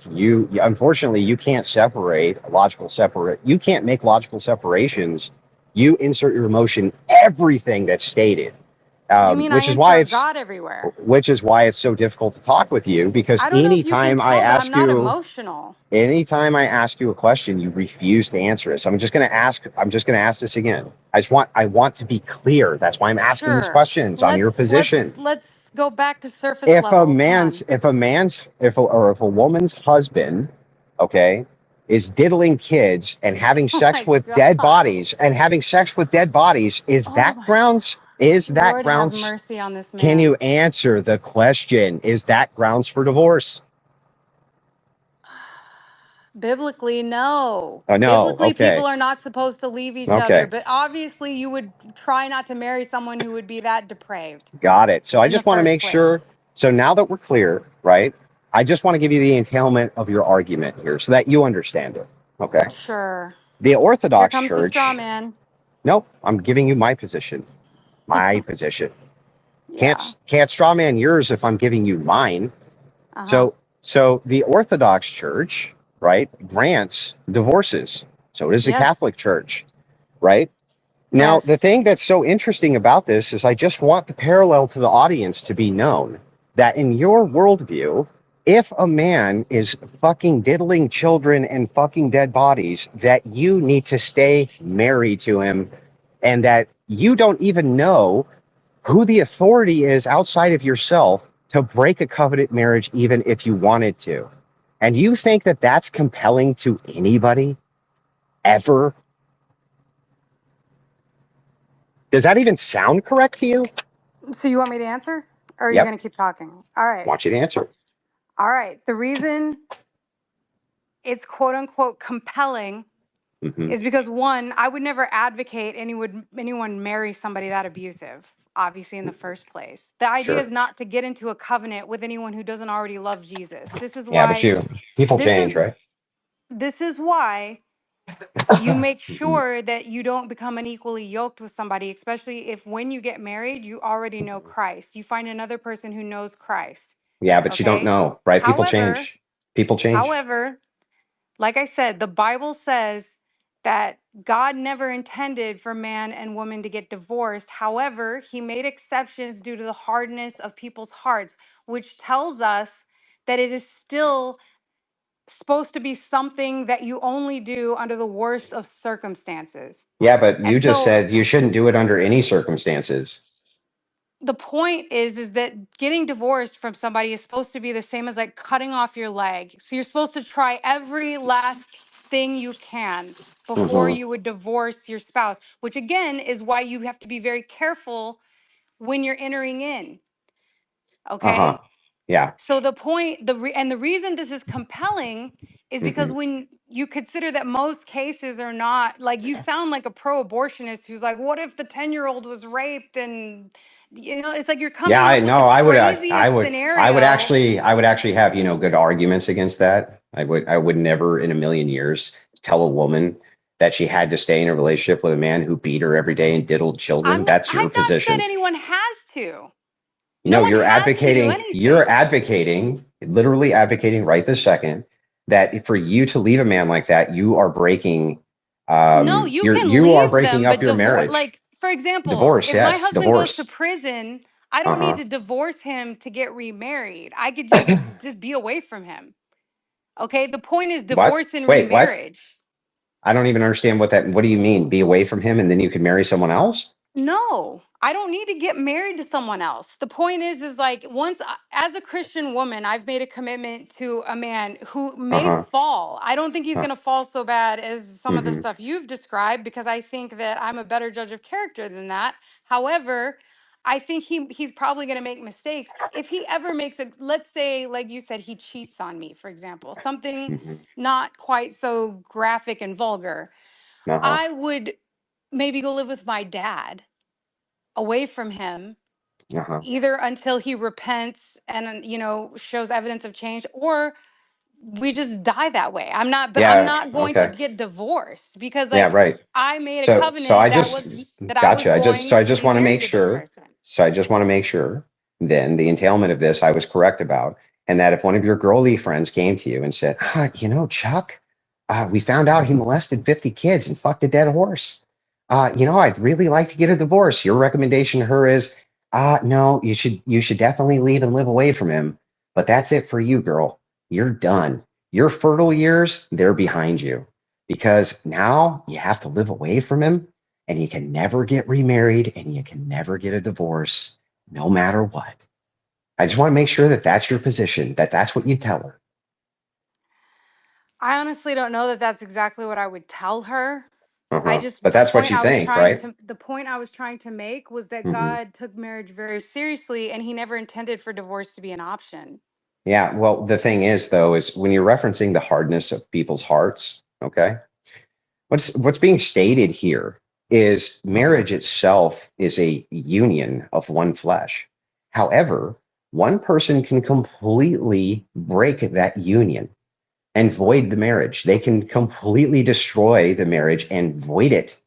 Unfortunately, you can't separate. You can't make logical separations. You insert your emotion, everything that's stated, You mean I which is why insert it's God everywhere? so difficult to talk with you because I don't know if you can tell, but I'm not emotional. anytime I ask you a question, you refuse to answer it. So I'm just going to ask this again. I want to be clear. That's why I'm asking these Sure. questions on your position. Let's go back to surface level. Come on. If a woman's husband, okay, is diddling kids and having Oh sex my with dead God. bodies is Oh that my grounds? Is God. that Lord have grounds? mercy on this Can man. you answer the question? Is that grounds for divorce? Biblically, no. Oh no. Biblically, people Okay. are not supposed to leave each other, Okay. but obviously you would try not to marry someone who would be that depraved Got it. So I in the just want to first make sure. place. So now that we're clear, right? I just want to give you the entailment of your argument here so that you understand it. Okay. Sure. The Here Orthodox comes the straw Church, man. nope, I'm giving you my position. My position. Yeah. Can't straw man yours if I'm giving you mine. Uh-huh. So the Orthodox Church, right, grants divorces. So does the Yes. Catholic Church, right? Now, the Yes. thing that's so interesting about this is I just want the parallel to the audience to be known that in your worldview, if a man is fucking diddling children and fucking dead bodies, that you need to stay married to him and that you don't even know who the authority is outside of yourself to break a covenant marriage, even if you wanted to. And you think that that's compelling to anybody ever? Does that even sound correct to you? So you want me to answer? Or are you Yep. going to keep talking? All right. Want you to answer. All right. The reason it's quote unquote compelling Hmm. is because one, I would never advocate anyone marry somebody that abusive, obviously in the first place. The idea Sure. is not to get into a covenant with anyone who doesn't already love Jesus. Yeah, but people This change, is right? this is why you make Hmm. sure that you don't become unequally yoked with somebody, especially if when you get married, you already know Christ. You find another person who knows Christ. Yeah, but you don't Okay. know, right? People However, change. People change. however, Like I said, the Bible says that God never intended for man and woman to get divorced. However, he made exceptions due to the hardness of people's hearts, which tells us that it is still supposed to be something that you only do under the worst of circumstances. Yeah, but you And just so said you shouldn't do it under any circumstances. the point is that getting divorced from somebody is supposed to be the same as like cutting off your leg. So you're supposed to try every last thing you can before Hmm. you would divorce your spouse, which again is why you have to be very careful when you're entering in. Uh-huh. Okay? Yeah. So the point, and the reason this is compelling is because Hmm. when you consider that most cases are not like, you sound like a pro-abortionist who's like, what if the 10-year-old was raped? And it's like you're Yeah, coming I up with know. the I craziest would, scenario. I would actually have, good arguments against that. I would never in a million years tell a woman that she had to stay in a relationship with a man who beat her every day and diddled children. That's your I've not said position. anyone has to. No No, one has to do anything. literally advocating right this second that for you to leave a man like that, you are breaking, No, you can you are leave breaking them, up but your divorce, marriage. like, for example, Divorce, if my yes, husband goes to divorce. prison, I don't need Uh-huh. to divorce him to get remarried. I could just be away from him. Okay? The point is What? divorce and Wait, what? remarriage. I don't even understand what do you mean? Be away from him and then you can marry someone else? No, I don't need to get married to someone else. The point is like as a Christian woman, I've made a commitment to a man who may Uh-huh. fall. I don't think he's Uh, going to fall so bad as some of the mm-hmm. stuff you've described because I think that I'm a better judge of character than that. However, I think he's probably going to make mistakes. If he ever makes let's say like you said he cheats on me, for example, something Mm-hmm. not quite so graphic and vulgar. Uh-huh. I would maybe go live with my dad away from him Uh-huh. either until he repents and shows evidence of change, or we just die that way. I'm Yeah, not going to okay. get divorced because Yeah, like right. I made a So covenant I just that I was gotcha. going I to just be want to married make to this sure. person. So I just want to make sure then the entailment of this I was correct about, and that if one of your girly friends came to you and said, Chuck, we found out he molested 50 kids and fucked a dead horse. I'd really like to get a divorce. Your recommendation to her is, no, you should definitely leave and live away from him. But that's it for you, girl. You're done. Your fertile years, they're behind you because now you have to live away from him and you can never get remarried and you can never get a divorce no matter what. I just want to make sure that that's your position, that that's what you tell her. I honestly don't know that that's exactly what I would tell her. Uh-huh. But that's what you think, right? The point I was trying to make was that Hmm. God took marriage very seriously and he never intended for divorce to be an option. Yeah. Well, the thing is, though, is when you're referencing the hardness of people's hearts, okay, what's being stated here is marriage itself is a union of one flesh. However, one person can completely break that union and void the marriage. They can completely destroy the marriage and void it,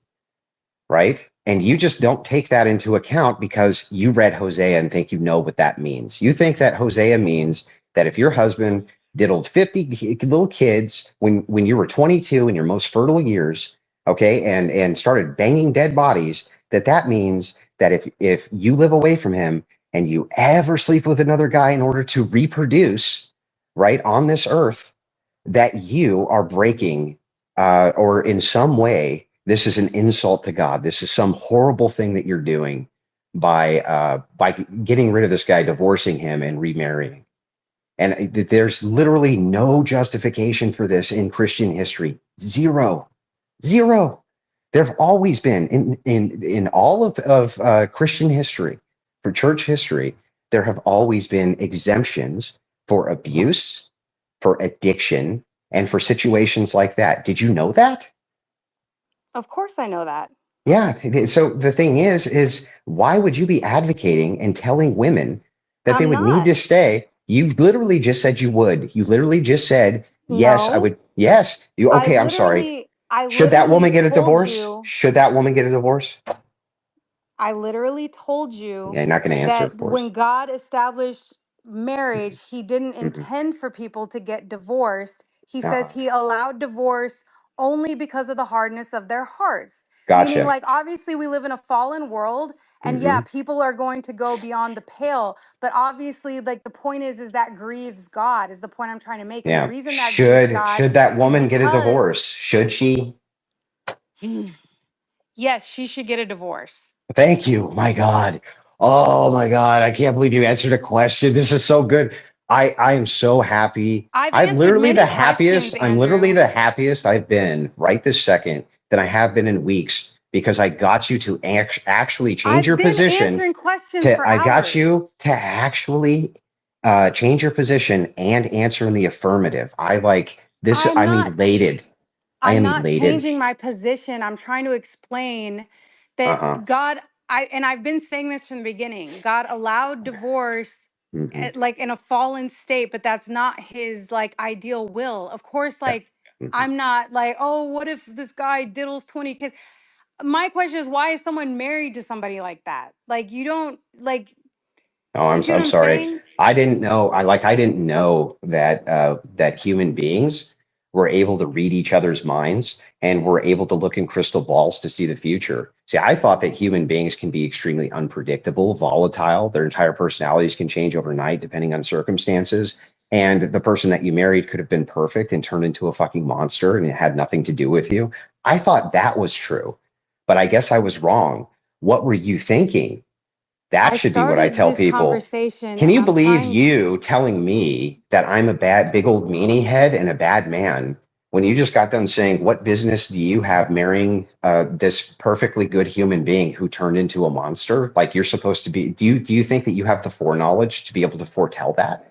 right? And you just don't take that into account because you read Hosea and think you know what that means. You think that Hosea means that if your husband diddled 50 little kids when you were 22 in your most fertile years, okay, and started banging dead bodies, that means that if you live away from him and you ever sleep with another guy in order to reproduce, right, on this earth, that you are breaking, or in some way, this is an insult to God. This is some horrible thing that you're doing by getting rid of this guy, divorcing him, and remarrying. And there's literally no justification for this in Christian history. Zero, zero. There have always been in all of Christian history, for church history, there have always been exemptions for abuse, for addiction, and for situations like that. Did you know that? Of course I know that. Yeah. So the thing is why would you be advocating and telling women that they I'm would need not. to stay? You literally just said you would. You literally just said, yes, I No. would. Yes. You, okay. I'm sorry. I Should that literally woman get a told divorce? you Should that woman get a divorce? I literally told you Yeah, you're not going to answer, that of course. when God established marriage, he didn't Hmm. intend for people to get divorced. He says Uh-huh. he allowed divorce only because of the hardness of their hearts. Meaning, Gotcha. like, obviously, we live in a fallen world, and yeah, Hmm. people are going to go beyond the pale. But obviously, like, the point is that grieves God, is the point I'm trying to make. And the Yeah. reason that grieves God Should that is woman get a because, divorce? Should she? yes, she should get a divorce. Thank you. My God. Oh my God. I can't believe you answered a question. This is so good. I am so happy. I've answered many questions, I'm literally Andrew. the happiest I've been right this second than I have been in weeks because I got you to actually change I've your been position. answering questions for I got hours. you to actually change your position and answer in the affirmative. I like this. I'm I'm not elated. I I'm am not elated. changing my position. I'm trying to explain Uh-huh. that I've been saying this from the beginning. God allowed divorce Hmm. like in a fallen state, but that's not his like ideal will. Of course, Yeah. like Hmm. I'm not like, oh, what if this guy diddles 20 kids? My question is, why is someone married to somebody like that? Like, you don't like, Oh, you see what I'm I'm sorry. saying? I didn't know. I didn't know that that human beings were able to read each other's minds and were able to look in crystal balls to see the future. See, I thought that human beings can be extremely unpredictable, volatile. Their entire personalities can change overnight depending on circumstances. And the person that you married could have been perfect and turned into a fucking monster and it had nothing to do with you. I thought that was true, but I guess I was wrong. What were you thinking? That I should be what I started tell this people. conversation Can and you I'm believe trying. you telling me that I'm a bad, big old meanie head and a bad man when you just got done saying, what business do you have marrying this perfectly good human being who turned into a monster? Like you're supposed to be. Do you think that you have the foreknowledge to be able to foretell that?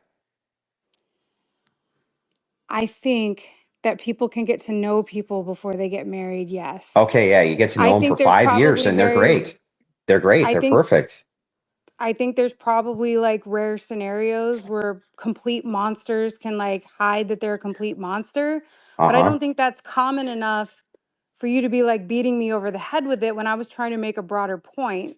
I think that people can get to know people before they get married. Yes. Okay, yeah, you get to I know them for think there's 5 years probably and they're very, great. They're great. I They're think, perfect. I think there's probably like rare scenarios where complete monsters can like hide that they're a complete monster. But I Uh-huh. don't think that's common enough for you to be like beating me over the head with it when I was trying to make a broader point.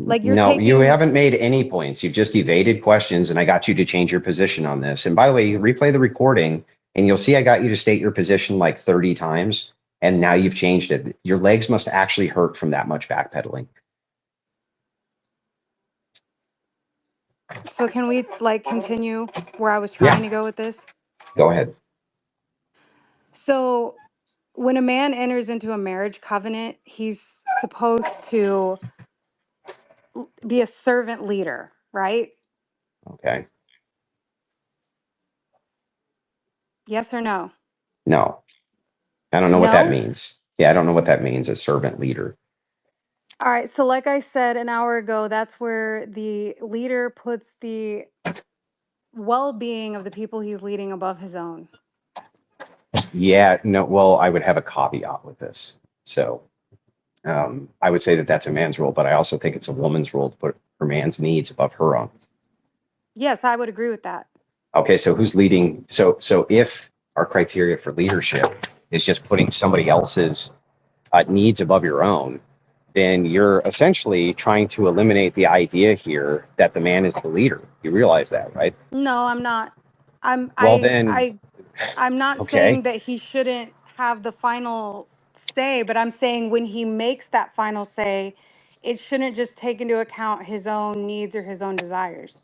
Like you're No, you taking, haven't made any points. You've just evaded questions, and I got you to change your position on this. And by the way, you replay the recording, and you'll see I got you to state your position like 30 times, and now you've changed it. Your legs must actually hurt from that much backpedaling. so can we like continue where I was trying Yeah, to go with this? go ahead. So when a man enters into a marriage covenant, he's supposed to be a servant leader, right? Okay. Yes or no? No, I don't know what that No? means. Yeah, I don't know what that means, a servant leader. All right. So, like I said an hour ago, that's where the leader puts the well being of the people he's leading above his own. Yeah, no, well, I would have a caveat with this. So I would say that that's a man's role, but I also think it's a woman's role to put her man's needs above her own. Yes, I would agree with that. Okay, so who's leading? So if our criteria for leadership is just putting somebody else's needs above your own, then you're essentially trying to eliminate the idea here that the man is the leader. You realize that, right? No, I'm not. I'm Well, I then, I I'm not saying okay, that he shouldn't have the final say, but I'm saying when he makes that final say, it shouldn't just take into account his own needs or his own desires.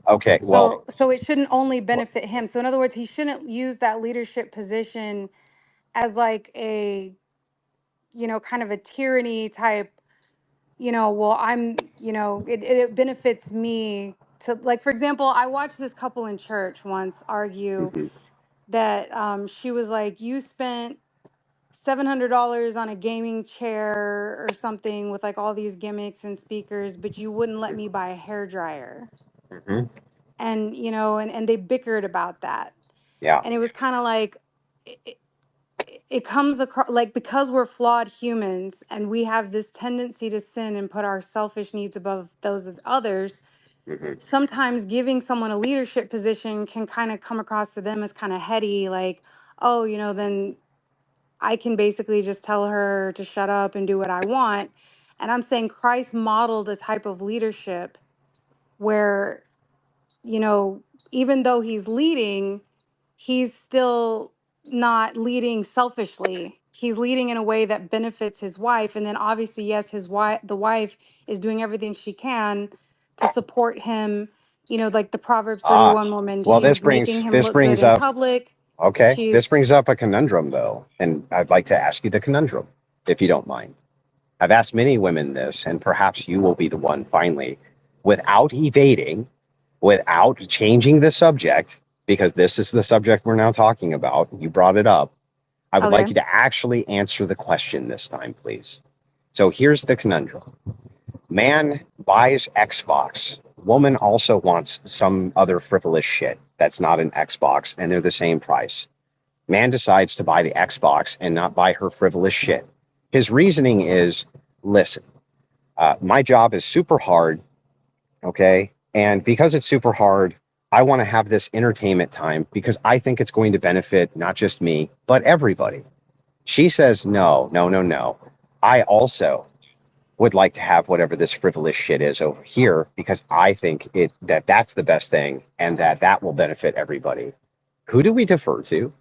okay. Well, So it shouldn't only benefit him. So in other words, he shouldn't use that leadership position as like a, kind of a tyranny type, well, it benefits me to, like, for example, I watched this couple in church once argue mhm, that she was like, you spent $700 on a gaming chair or something with like all these gimmicks and speakers, but you wouldn't let me buy a hair dryer. mhm, And and they bickered about that. yeah, And it was kind of like it comes across like, because we're flawed humans and we have this tendency to sin and put our selfish needs above those of others, mhm, sometimes giving someone a leadership position can kind of come across to them as kind of heady, like, oh, then I can basically just tell her to shut up and do what I want. And I'm saying Christ modeled a type of leadership where, you know even though he's leading, he's still not leading selfishly. He's leading in a way that benefits his wife. And then obviously, yes, the wife is doing everything she can to support him. You know, like the Proverbs Ah, 31 woman, well, she's making him this look good brings in up public. okay. This She's brings up a conundrum though, and I'd like to ask you the conundrum, if you don't mind. I've asked many women this, and perhaps you will be the one finally, without evading, without changing the subject, because this is the subject we're now talking about. You brought it up. I would like okay. you to actually answer the question this time, please. So here's the conundrum. Man buys Xbox. Woman also wants some other frivolous shit that's not an Xbox, and they're the same price. Man decides to buy the Xbox and not buy her frivolous shit. His reasoning is, listen, my job is super hard, okay? And because it's super hard, I want to have this entertainment time because I think it's going to benefit not just me, but everybody. She says, no, no, no, no. I also would like to have whatever this frivolous shit is over here because I think that's the best thing and that will benefit everybody. Who do we defer to?